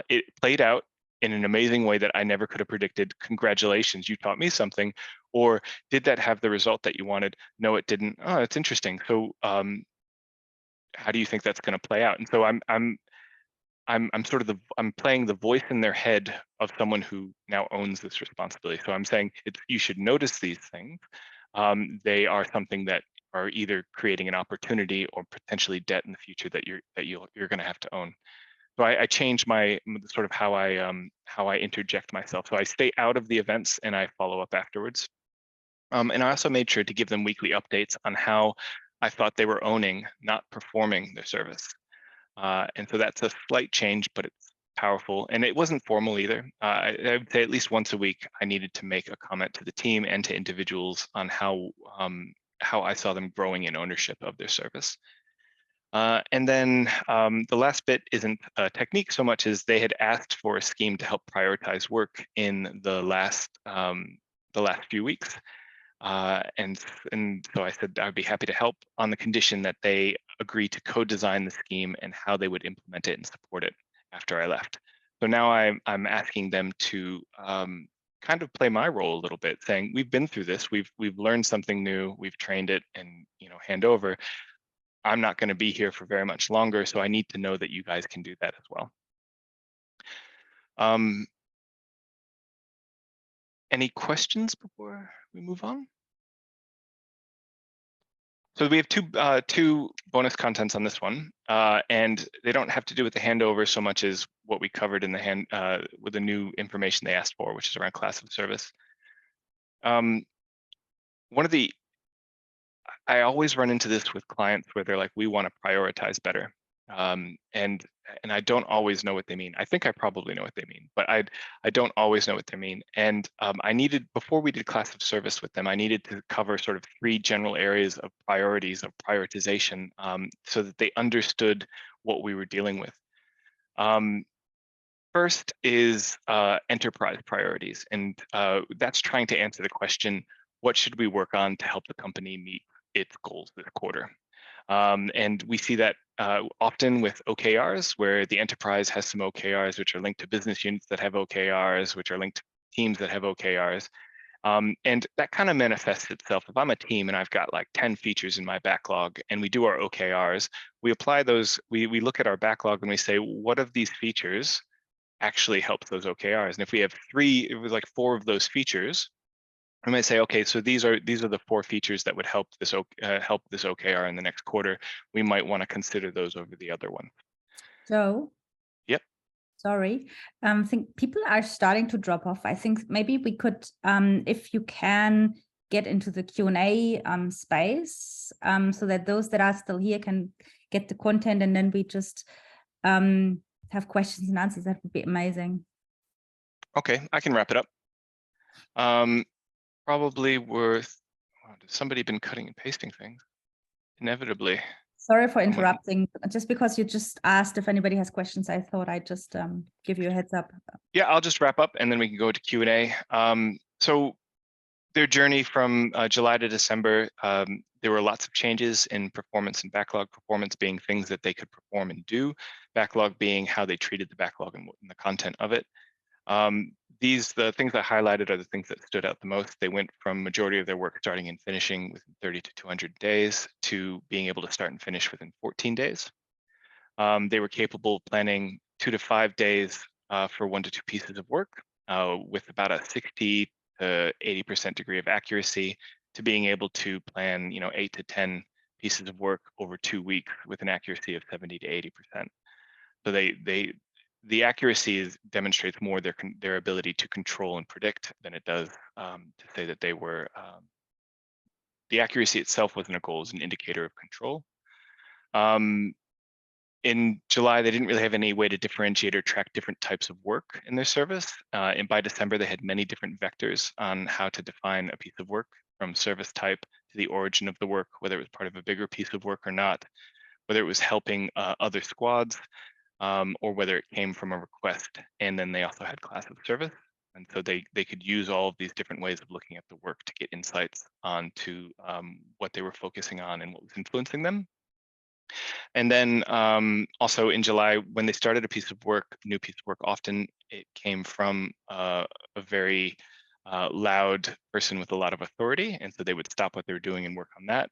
it played out in an amazing way that I never could have predicted. Congratulations, you taught me something. Or did that have the result that you wanted? No, it didn't. Oh, it's interesting. So how do you think that's going to play out? And so I'm sort of I'm playing the voice in their head of someone who now owns this responsibility. So I'm saying you should notice these things. They are something that are either creating an opportunity or potentially debt in the future that you're going to have to own. So I changed my sort of how I interject myself. So I stay out of the events and I follow up afterwards. And I also made sure to give them weekly updates on how I thought they were owning, not performing their service. And so that's a slight change, but it's powerful. And it wasn't formal either. I would say at least once a week, I needed to make a comment to the team and to individuals on how I saw them growing in ownership of their service. And then the last bit isn't a technique so much as they had asked for a scheme to help prioritize work in the last few weeks. And so I said I'd be happy to help on the condition that they agree to co-design the scheme and how they would implement it and support it after I left. So now I'm asking them to kind of play my role a little bit, saying we've been through this, we've learned something new, we've trained it, and hand over. I'm not going to be here for very much longer, so I need to know that you guys can do that as well. Any questions before we move on? So we have two bonus contents on this one, and they don't have to do with the handover so much as what we covered in the with the new information they asked for, which is around class of service. I always run into this with clients where they're like, we want to prioritize better. And I don't always know what they mean. I think I probably know what they mean, but I don't always know what they mean. And I needed, before we did class of service with them, I needed to cover sort of 3 general areas of priorities, of prioritization, so that they understood what we were dealing with. First is enterprise priorities, and that's trying to answer the question, what should we work on to help the company meet its goals this quarter? And we see that often with OKRs, where the enterprise has some OKRs which are linked to business units that have OKRs, which are linked to teams that have OKRs. And that kind of manifests itself. If I'm a team and I've got like 10 features in my backlog and we do our OKRs, we apply those, we look at our backlog and we say, what of these features actually helps those OKRs? And if we have 4 of those features, I might say, okay, so these are the 4 features that would help this OKR in the next quarter. We might want to consider those over the other one. So, yep. Sorry, I think people are starting to drop off. I think maybe we could, if you can, get into the Q&A space, so that those that are still here can get the content, and then we just have questions and answers. That would be amazing. Okay, I can wrap it up. Probably worth, has somebody been cutting and pasting things? Inevitably. Sorry for interrupting. Just because you just asked if anybody has questions, I thought I'd just give you a heads up. Yeah, I'll just wrap up and then we can go to Q&A. So their journey from July to December, there were lots of changes in performance and backlog. Performance being things that they could perform and do. Backlog being how they treated the backlog and the content of it. The things I highlighted are the things that stood out the most. They went from majority of their work starting and finishing within 30 to 200 days to being able to start and finish within 14 days. They were capable of planning 2 to 5 days for 1 to 2 pieces of work with about a 60 to 80% degree of accuracy, to being able to plan 8 to 10 pieces of work over 2 weeks with an accuracy of 70 to 80%. So the accuracy demonstrates more their ability to control and predict than it does to say that they were. The accuracy itself wasn't a goal; it was an indicator of control. In July, they didn't really have any way to differentiate or track different types of work in their service. And by December, they had many different vectors on how to define a piece of work, from service type to the origin of the work, whether it was part of a bigger piece of work or not, whether it was helping other squads, or whether it came from a request. And then they also had class of service. And so they could use all of these different ways of looking at the work to get insights onto what they were focusing on and what was influencing them. And then also in July, when they started a piece of work, new piece of work, often it came from a very loud person with a lot of authority. And so they would stop what they were doing and work on that.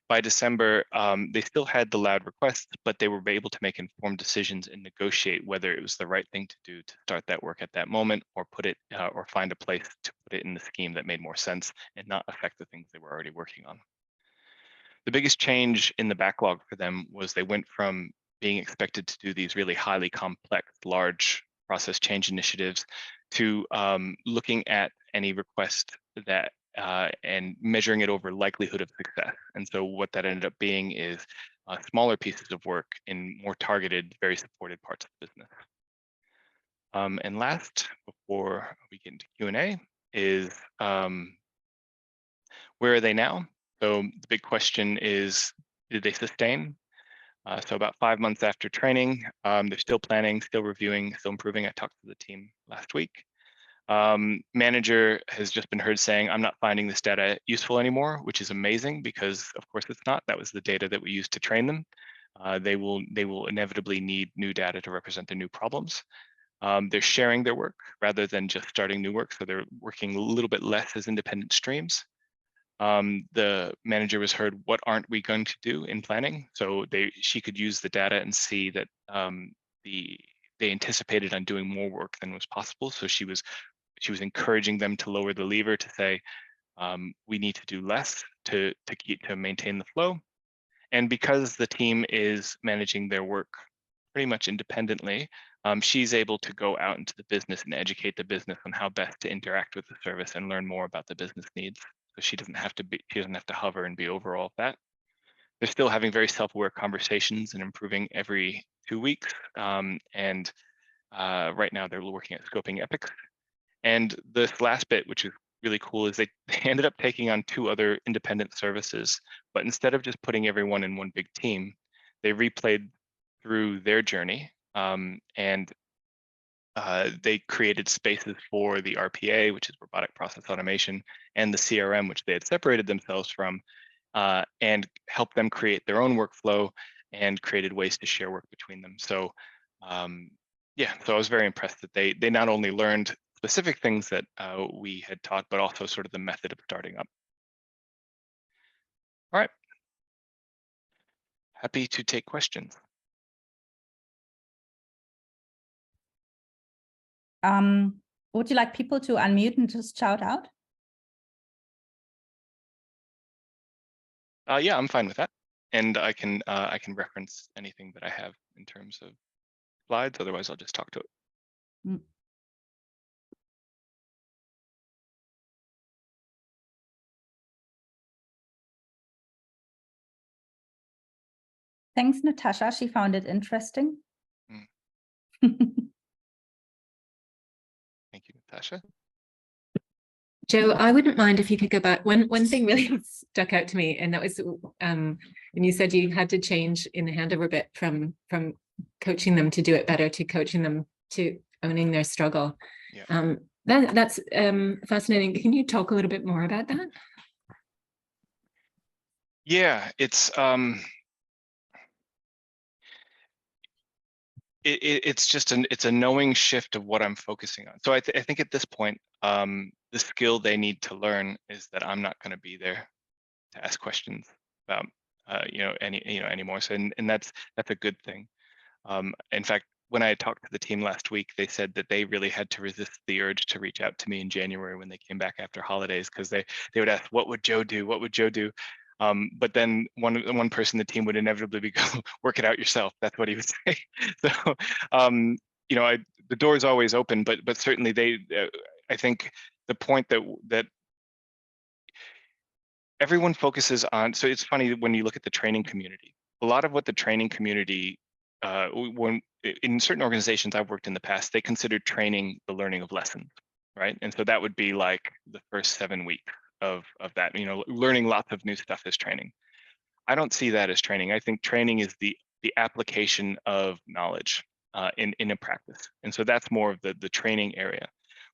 By December, they still had the loud requests, but they were able to make informed decisions and negotiate whether it was the right thing to do to start that work at that moment, or put it or find a place to put it in the scheme that made more sense and not affect the things they were already working on. The biggest change in the backlog for them was they went from being expected to do these really highly complex, large process change initiatives to looking at any request that and measuring it over likelihood of success. And so what that ended up being is smaller pieces of work in more targeted, very supported parts of the business. And last, before we get into Q&A, is where are they now? So the big question is, did they sustain? So about 5 months after training, they're still planning, still reviewing, still improving. I talked to the team last week. Manager has just been heard saying, I'm not finding this data useful anymore, which is amazing because of course it's not. That was the data that we used to train them. They will inevitably need new data to represent their new problems. They're sharing their work rather than just starting new work. So they're working a little bit less as independent streams. The manager was heard, what aren't we going to do in planning? So she could use the data and see that they anticipated on doing more work than was possible. So she was encouraging them to lower the lever to say, we need to do less to maintain the flow. And because the team is managing their work pretty much independently, she's able to go out into the business and educate the business on how best to interact with the service and learn more about the business needs. So she doesn't have to hover and be over all of that. They're still having very self-aware conversations and improving every 2 weeks. And right now they're working at scoping epics. And this last bit, which is really cool, is they ended up taking on 2 other independent services, but instead of just putting everyone in one big team, they replayed through their journey and they created spaces for the RPA, which is robotic process automation, and the CRM, which they had separated themselves from, and helped them create their own workflow and created ways to share work between them. So yeah, so I was very impressed that they not only learned specific things that we had taught, but also sort of the method of starting up. All right. Happy to take questions. Would you like people to unmute and just shout out? Yeah, I'm fine with that. And I can reference anything that I have in terms of slides. Otherwise, I'll just talk to it. Mm. Thanks, Natasha. She found it interesting. Thank you, Natasha. Joe, I wouldn't mind if you could go back. One thing really stuck out to me, and that was when you said you had to change in the handover bit from coaching them to do it better to coaching them to owning their struggle. Yeah. That's fascinating. Can you talk a little bit more about that? Yeah, it's just it's a knowing shift of what I'm focusing on. So I think at this point, the skill they need to learn is that I'm not going to be there to ask questions about anymore. So and that's a good thing. In fact, when I talked to the team last week, they said that they really had to resist the urge to reach out to me in January when they came back after holidays, because they would ask, what would Joe do? What would Joe do? But then one person in the team would inevitably go, work it out yourself. That's what he would say. So, the door is always open, but certainly I think the point that everyone focuses on, so it's funny when you look at the training community, a lot of what the training community, when in certain organizations I've worked in the past, they considered training the learning of lessons, right? And so that would be like the first 7 weeks of that, learning lots of new stuff is training. I don't see that as training. I think training is the application of knowledge in a practice. And so that's more of the training area.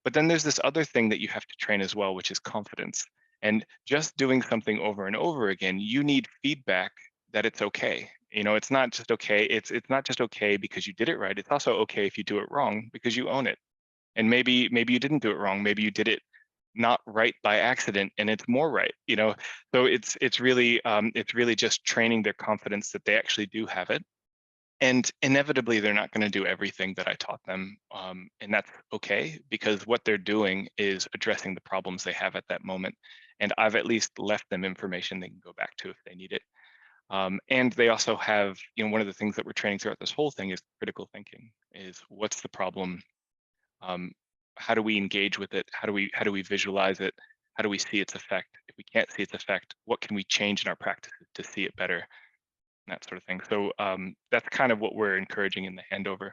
But then there's this other thing that you have to train as well, which is confidence. And just doing something over and over again, you need feedback that it's okay. You know, it's not just okay. It's not just okay because you did it right. It's also okay if you do it wrong because you own it. And maybe you didn't do it wrong. Maybe you did it not right by accident, and it's more right. You know, so it's really just training their confidence that they actually do have it. And inevitably, they're not going to do everything that I taught them, and that's okay, because what they're doing is addressing the problems they have at that moment. And I've at least left them information they can go back to if they need it. And they also have, you know, one of the things that we're training throughout this whole thing is critical thinking. Is what's the problem? How do we engage with it? How do we visualize it? How do we see its effect? If we can't see its effect, what can we change in our practices to see it better? That sort of thing. So that's kind of what we're encouraging in the handover.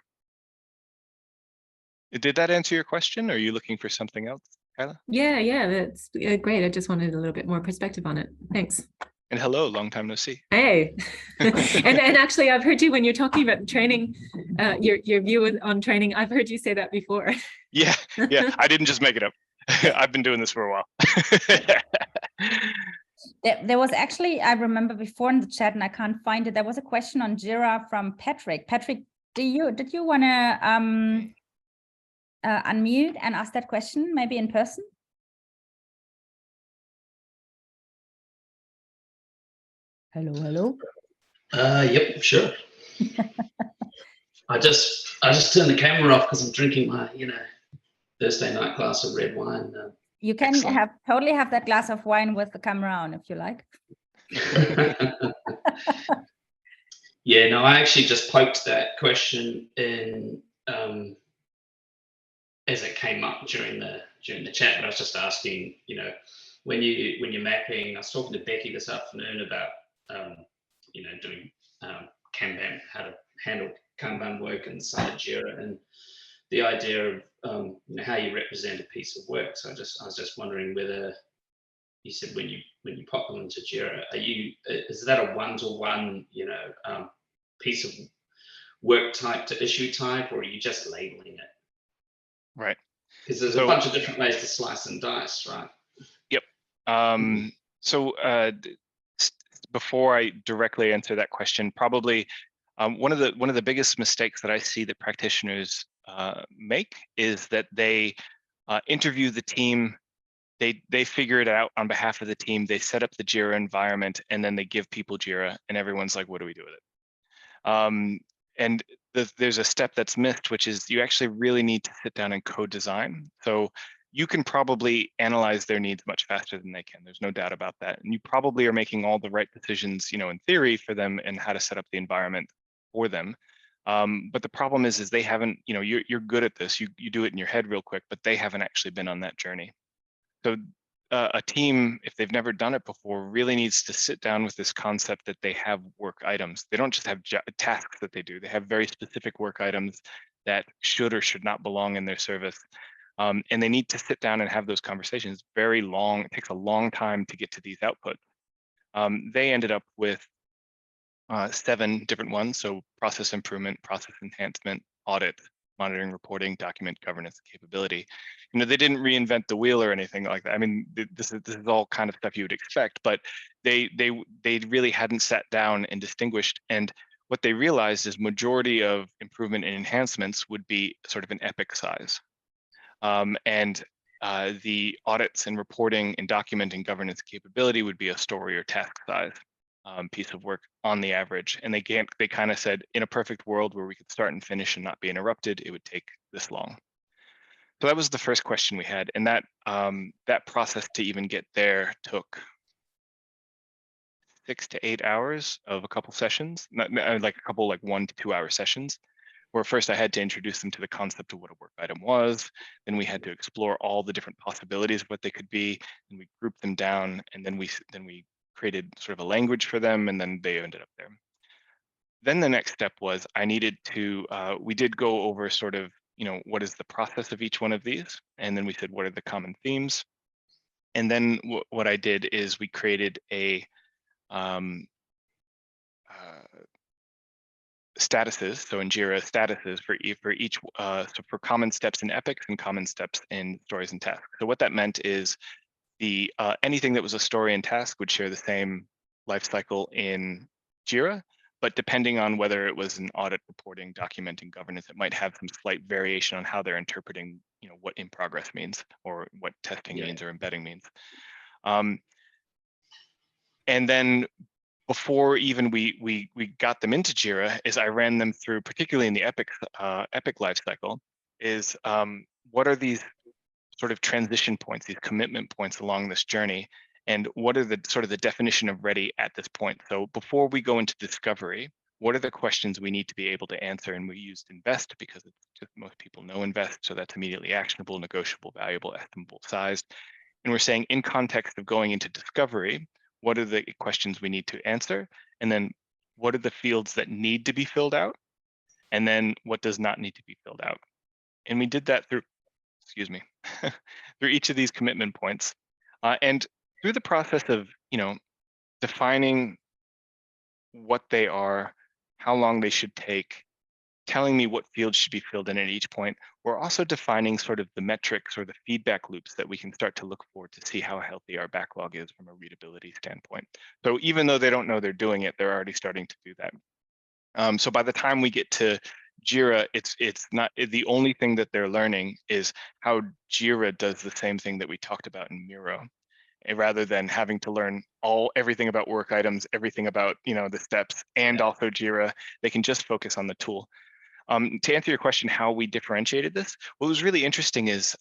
Did that answer your question? Or are you looking for something else, Kyla? Yeah, that's great. I just wanted a little bit more perspective on it. Thanks. And hello, long time no see. Hey, and actually, I've heard you when you're talking about training, your view on training. I've heard you say that before. Yeah, I didn't just make it up. I've been doing this for a while. There was actually, I remember before in the chat, and I can't find it. There was a question on Jira from Patrick. Patrick, did you want to unmute and ask that question, maybe in person? Hello. Yep, sure. I just turned the camera off because I'm drinking my, Thursday night glass of red wine. You can Excellent. totally have that glass of wine with the camera on if you like. Yeah, no, I actually just poked that question in as it came up during the chat, but I was just asking, when you're mapping. I was talking to Becky this afternoon about doing Kanban, how to handle Kanban work inside Jira, and the idea of how you represent a piece of work. So I was just wondering whether you said when you pop them into Jira, is that a one-to-one piece of work type to issue type, or are you just labeling it? Right. Because there's a bunch of different ways to slice and dice, right? Yep. So before I directly answer that question, probably one of the biggest mistakes that I see that practitioners make is that they interview the team. They figure it out on behalf of the team. They set up the Jira environment, and then they give people Jira, and everyone's like, "What do we do with it?" And there's a step that's missed, which is you actually really need to sit down and co-design. So you can probably analyze their needs much faster than they can. There's no doubt about that. And you probably are making all the right decisions, in theory for them and how to set up the environment for them. But the problem is they haven't, you're good at this. You do it in your head real quick, but they haven't actually been on that journey. So a team, if they've never done it before, really needs to sit down with this concept that they have work items. They don't just have tasks that they do. They have very specific work items that should or should not belong in their service. And they need to sit down and have those conversations. Very long. It takes a long time to get to these outputs. They ended up with 7 different ones. So process improvement, process enhancement, audit, monitoring, reporting, document governance, capability. They didn't reinvent the wheel or anything like that. I mean, this is all kind of stuff you would expect, but they really hadn't sat down and distinguished. And what they realized is majority of improvement and enhancements would be sort of an epic size. And the audits and reporting and documenting governance capability would be a story or task size piece of work on the average. And they kind of said, in a perfect world where we could start and finish and not be interrupted, it would take this long. So that was the first question we had. And that process to even get there took 6 to 8 hours of a couple sessions, like a couple 1 to 2 hour sessions, where first I had to introduce them to the concept of what a work item was. Then we had to explore all the different possibilities of what they could be, and we grouped them down, and then we created sort of a language for them, and then they ended up there. Then the next step was I needed to, we did go over sort of, what is the process of each one of these? And then we said, what are the common themes? And then what I did is we created a statuses. So in Jira, statuses for each, so for common steps in epics and common steps in stories and tasks. So what that meant is the anything that was a story and task would share the same life cycle in Jira, But depending on whether it was an audit, reporting, documenting, governance, it might have some slight variation on how they're interpreting, what in progress means or what testing means or embedding means. And then before even we got them into Jira, is I ran them through, particularly in the Epic lifecycle, is what are these sort of transition points, these commitment points along this journey, and what are the sort of the definition of ready at this point. So before we go into discovery, what are the questions we need to be able to answer? And we used invest because it's just most people know invest, so that's immediately actionable, negotiable, valuable, estimable, sized. And we're saying in context of going into discovery, what are the questions we need to answer? And then what are the fields that need to be filled out? And then what does not need to be filled out? And we did that through, excuse me, through each of these commitment points. And through the process of, defining what they are, how long they should take, telling me what fields should be filled in at each point, we're also defining sort of the metrics or the feedback loops that we can start to look for to see how healthy our backlog is from a readability standpoint. So even though they don't know they're doing it, they're already starting to do that. So by the time we get to Jira, it's not the only thing that they're learning is how Jira does the same thing that we talked about in Miro. And rather than having to learn everything about work items, everything about the steps, and also Jira, they can just focus on the tool. To answer your question, how we differentiated this, what was really interesting is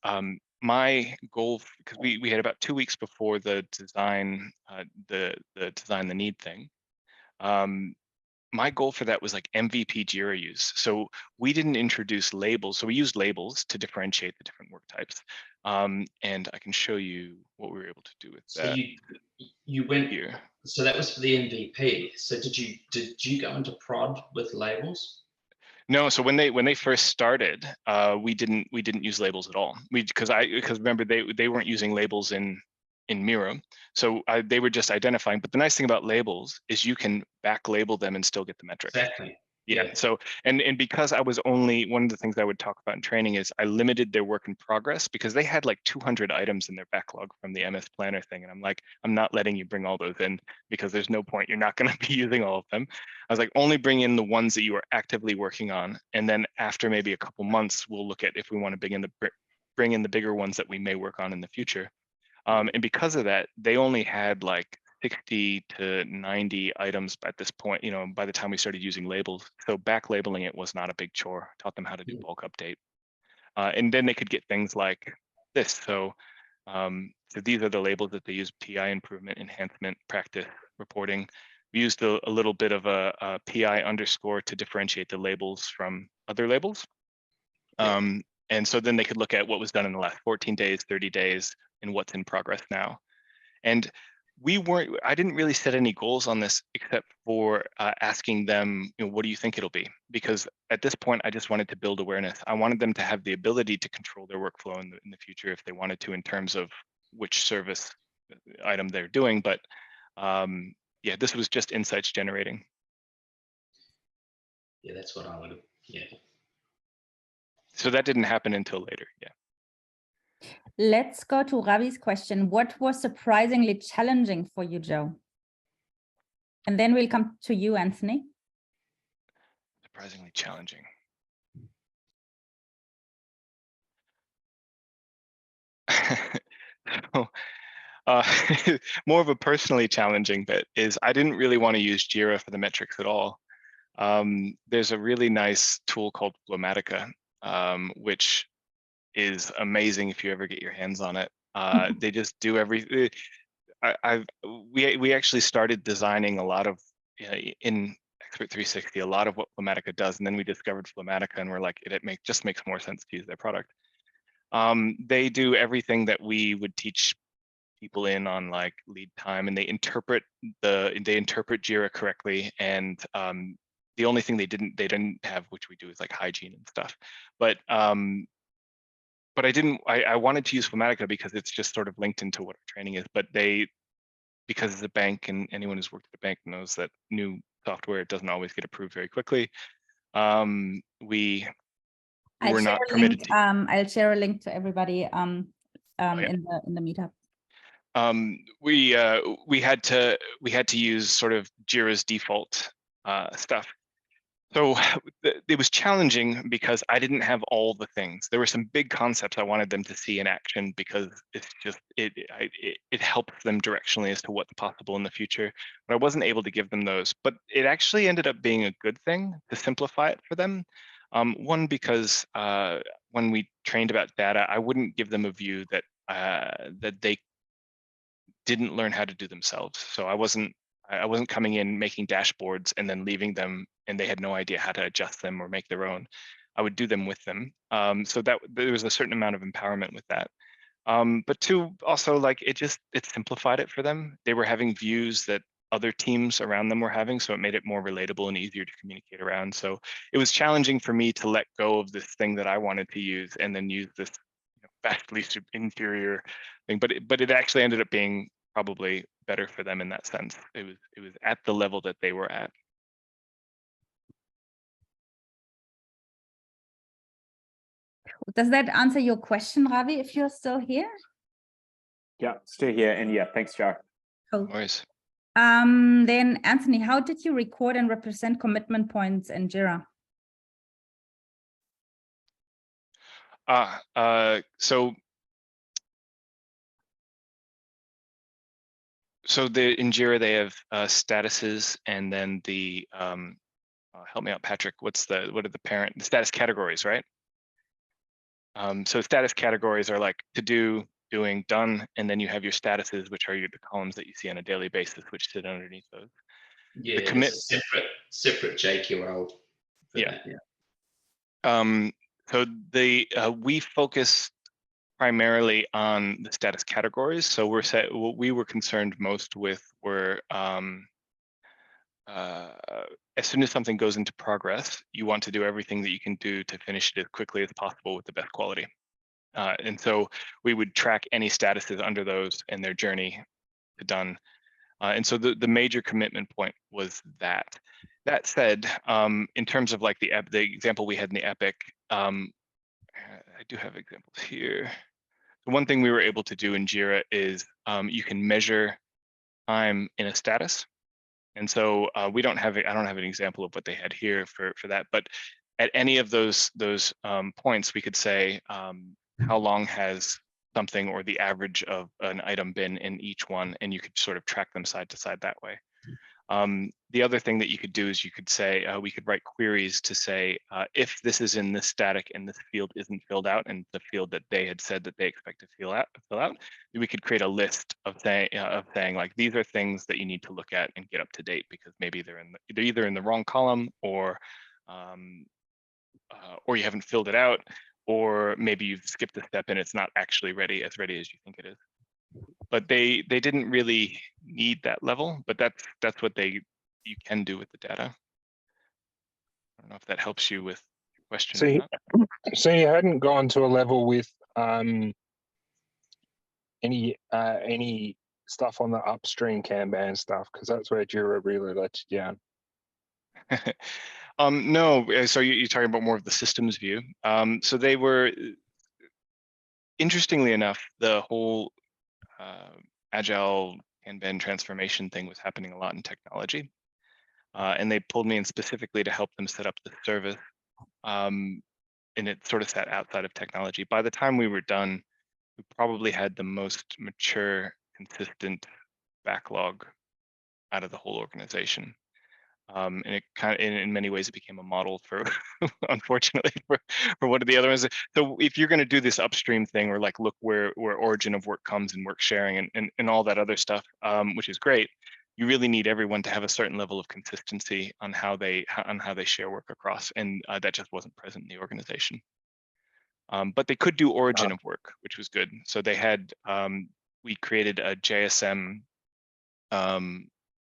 my goal, because we had about 2 weeks before the design, the design the need thing. My goal for that was like MVP Jira use. So we didn't introduce labels. So we used labels to differentiate the different work types. And I can show you what we were able to do with So that. you went Here. So that was for the MVP. So did you go into prod with labels? No, so when they first started, we didn't use labels at all. Because remember they weren't using labels in Miro, so they were just identifying. But the nice thing about labels is you can back label them and still get the metrics. Exactly. Yeah. So and because I was only, one of the things I would talk about in training is I limited their work in progress because they had like 200 items in their backlog from the MS Planner thing, and I'm like, I'm not letting you bring all those in because there's no point. You're not going to be using all of them. I was like, only bring in the ones that you are actively working on, and then after maybe a couple months, we'll look at if we want to bring in the bigger ones that we may work on in the future. And because of that, they only had like 60 to 90 items at this point, by the time we started using labels. So back labeling it was not a big chore. Taught them how to do bulk update. And then they could get things like this. So these are the labels that they use: PI improvement, enhancement, practice, reporting. We used a little bit of a PI underscore to differentiate the labels from other labels. And so then they could look at what was done in the last 14 days, 30 days, and what's in progress now. And I didn't really set any goals on this except for asking them, what do you think it'll be? Because at this point, I just wanted to build awareness. I wanted them to have the ability to control their workflow in the future if they wanted to, in terms of which service item they're doing. But yeah, this was just insights generating. Yeah, that's what I would have. Yeah. So that didn't happen until later. Yeah. Let's go to Ravi's question. What was surprisingly challenging for you, Joe? And then we'll come to you, Anthony. Surprisingly challenging. So, more of a personally challenging bit is I didn't really want to use Jira for the metrics at all. There's a really nice tool called Flowmatica, which is amazing if you ever get your hands on it. They just do everything. We actually started designing a lot of in Expert 360, a lot of what Flowmatica does, and then we discovered Flowmatica, and we're like, it just makes more sense to use their product. They do everything that we would teach people in on like lead time, and they interpret Jira correctly. And the only thing they didn't have, which we do, is like hygiene and stuff. But I wanted to use Flowmatica because it's just sort of linked into what our training is. But because it's a bank, and anyone who's worked at a bank knows that new software doesn't always get approved very quickly. We were not permitted to. I'll share a link to everybody in the meetup. We had to use sort of Jira's default stuff. So it was challenging because I didn't have all the things. There were some big concepts I wanted them to see in action because it's just it helps them directionally as to what's possible in the future. But I wasn't able to give them those. But it actually ended up being a good thing to simplify it for them. One, because when we trained about data, I wouldn't give them a view that that they didn't learn how to do themselves. So I wasn't coming in making dashboards and then leaving them and they had no idea how to adjust them or make their own. I would do them with them. So that there was a certain amount of empowerment with that. But two, also like it simplified it for them. They were having views that other teams around them were having, so it made it more relatable and easier to communicate around. So it was challenging for me to let go of this thing that I wanted to use and then use this vastly inferior thing. But it actually ended up being probably better for them in that sense. It was at the level that they were at. Does that answer your question, Ravi, if you're still here? Yeah, still here. And yeah, thanks, Joe. Cool. No worries. Then Anthony, how did you record and represent commitment points in Jira? So in Jira they have statuses, and then the help me out, Patrick. What are the status categories, right? So status categories are like to do, doing, done, and then you have your statuses, which are the columns that you see on a daily basis, which sit underneath those. Yeah, there's a separate JQL. Yeah. That, yeah. So we focus primarily on the status categories. So what we were concerned most with were as soon as something goes into progress, you want to do everything that you can do to finish it as quickly as possible with the best quality. And so we would track any statuses under those and their journey to done. And so the major commitment point was that. That said, in terms of like the example we had in the Epic, I do have examples here. The one thing we were able to do in Jira is you can measure time in a status. And so I don't have an example of what they had here for that, but at any of those points, we could say how long has something or the average of an item been in each one, and you could sort of track them side to side that way. The other thing that you could do is you could say, we could write queries to say, if this is in this static and this field isn't filled out, and the field that they had said that they expect to fill out, we could create a list of saying like, these are things that you need to look at and get up to date, because maybe they're either in the wrong column, or you haven't filled it out, or maybe you've skipped a step and it's not actually as ready as you think it is. But they didn't really need that level, but that's what you can do with the data. I don't know if that helps you with your question. So you hadn't gone to a level with any stuff on the upstream Kanban stuff, because that's where Jira really lets you down. No, so you're talking about more of the systems view. So they were, interestingly enough, the whole agile Kanban transformation thing was happening a lot in technology. And they pulled me in specifically to help them set up the service. And it sort of sat outside of technology. By the time we were done, we probably had the most mature, consistent backlog out of the whole organization. And it kind of, in many ways, it became a model for, unfortunately, for one of the other ones. So if you're going to do this upstream thing, or like look where origin of work comes and work sharing and all that other stuff, which is great, you really need everyone to have a certain level of consistency on how they share work across, and that just wasn't present in the organization. But they could do origin of work, which was good. So they had, we created a JSM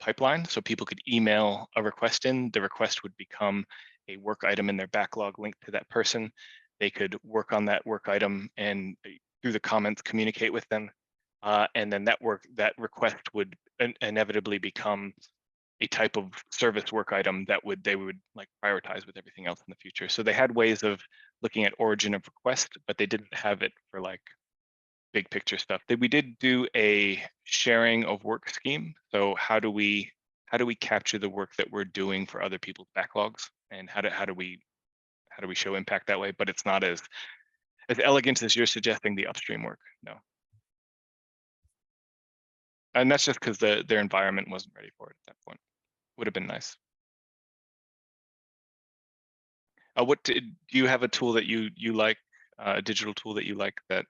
pipeline, so people could email a request in. The request would become a work item in their backlog linked to that person. They could work on that work item and through the comments communicate with them. And then that request would inevitably become a type of service work item that they would like prioritize with everything else in the future. So they had ways of looking at origin of request, but they didn't have it for like big picture stuff. We did do a sharing of work scheme. So how do we how do we capture the work that we're doing for other people's backlogs, and how do we show impact that way? But it's not as elegant as you're suggesting the upstream work. No. And that's just because their environment wasn't ready for it at that point. Would have been nice. Do you have a tool that you like, a digital tool that you like that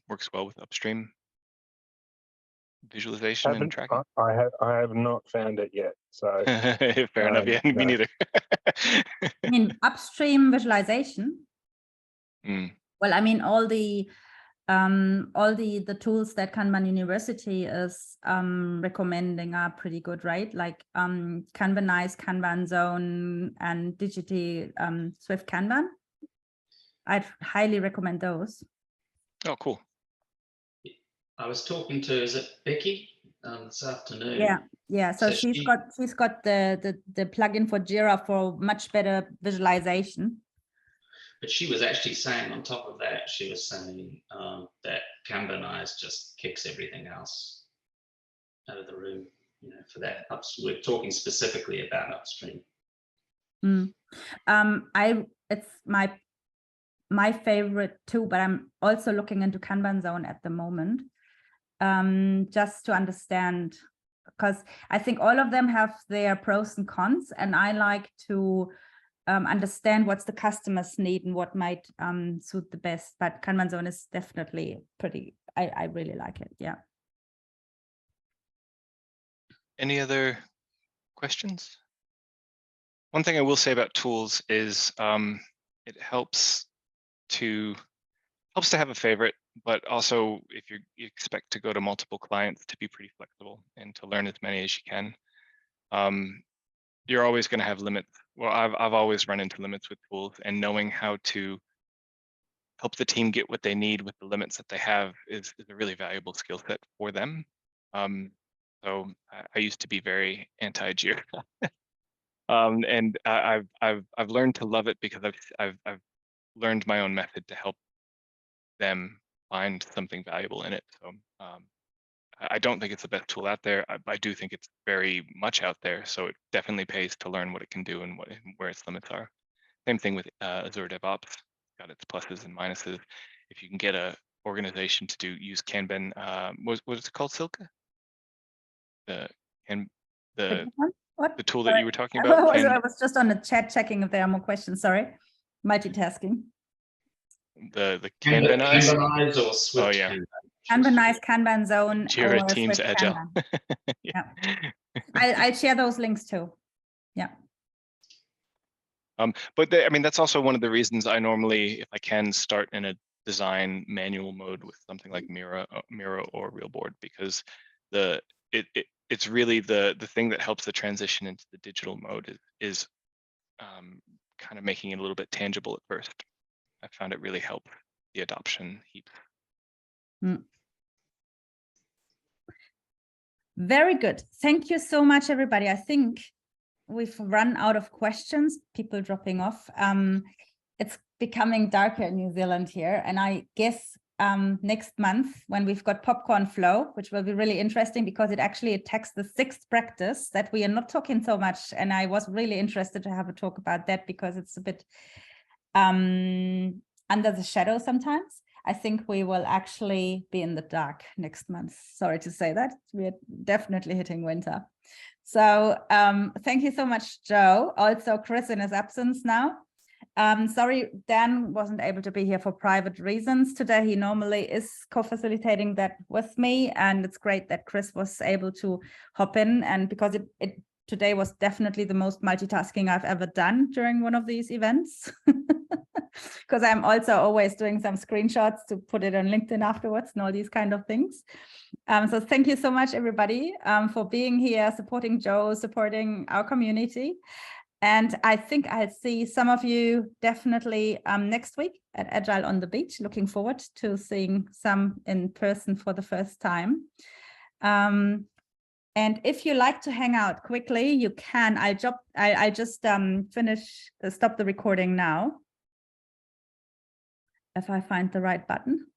works well with upstream visualization and tracking? I have not found it yet. So fair enough. Yeah, me neither. I mean, upstream visualization. Well, I mean, all the tools that Kanban University is recommending are pretty good, right? Like Kanbanize, Kanban Zone, and Digity Swift Kanban. I'd highly recommend those. Oh, cool. I was talking to, is it Becky this afternoon? Yeah. So she's got the plugin for Jira for much better visualization. But she was actually saying, on top of that, she was saying that Kanbanize just kicks everything else out of the room, you know, for that. We're talking specifically about upstream. It's my favorite too, but I'm also looking into Kanban Zone at the moment, just to understand, because I think all of them have their pros and cons, and I like to understand what's the customer's need and what might suit the best. But Kanban Zone is definitely pretty, I really like it. Yeah. Any other questions? One thing I will say about tools is it helps to have a favorite, but also if you expect to go to multiple clients, to be pretty flexible and to learn as many as you can. You're always going to have limits. Well, I've always run into limits with tools, and knowing how to help the team get what they need with the limits that they have is a really valuable skill set for them. So I used to be very anti-Jira, and I've learned to love it because I've learned my own method to help them find something valuable in it. So I don't think it's the best tool out there. I do think it's very much out there. So it definitely pays to learn what it can do and where its limits are. Same thing with Azure DevOps. Got its pluses and minuses. If you can get a organization to use Kanban, what is it called, Silke? The tool that you were talking about. I was just on the chat checking if there are more questions. Sorry, multitasking. The Kanbanize or Swift. Oh yeah. Kanbanize, Kanban Zone, Jira or Teams Swift Agile. Yeah. I'll share those links too. Yeah. But I mean, that's also one of the reasons I normally, if I can, start in a design manual mode with something like Miro or Realboard, because it's really the thing that helps the transition into the digital mode is kind of making it a little bit tangible at first. I found it really helped the adoption heaps. Very good. Thank you so much, everybody. I think we've run out of questions, people dropping off. It's becoming darker in New Zealand here. And I guess next month, when we've got Popcorn Flow, which will be really interesting because it actually attacks the 6th practice that we are not talking so much. And I was really interested to have a talk about that because it's a bit under the shadow sometimes. I think we will actually be in the dark next month. Sorry to say that. We're definitely hitting winter. So thank you so much, Joe. Also, Chris in his absence now. Sorry, Dan wasn't able to be here for private reasons today. He normally is co-facilitating that with me. And it's great that Chris was able to hop in. And because it today was definitely the most multitasking I've ever done during one of these events. Because I'm also always doing some screenshots to put it on LinkedIn afterwards and all these kind of things. So thank you so much, everybody, for being here, supporting Joe, supporting our community. And I think I'll see some of you definitely next week at Agile on the Beach. Looking forward to seeing some in person for the first time. And if you like to hang out quickly, you can. I just stop the recording now. If I find the right button.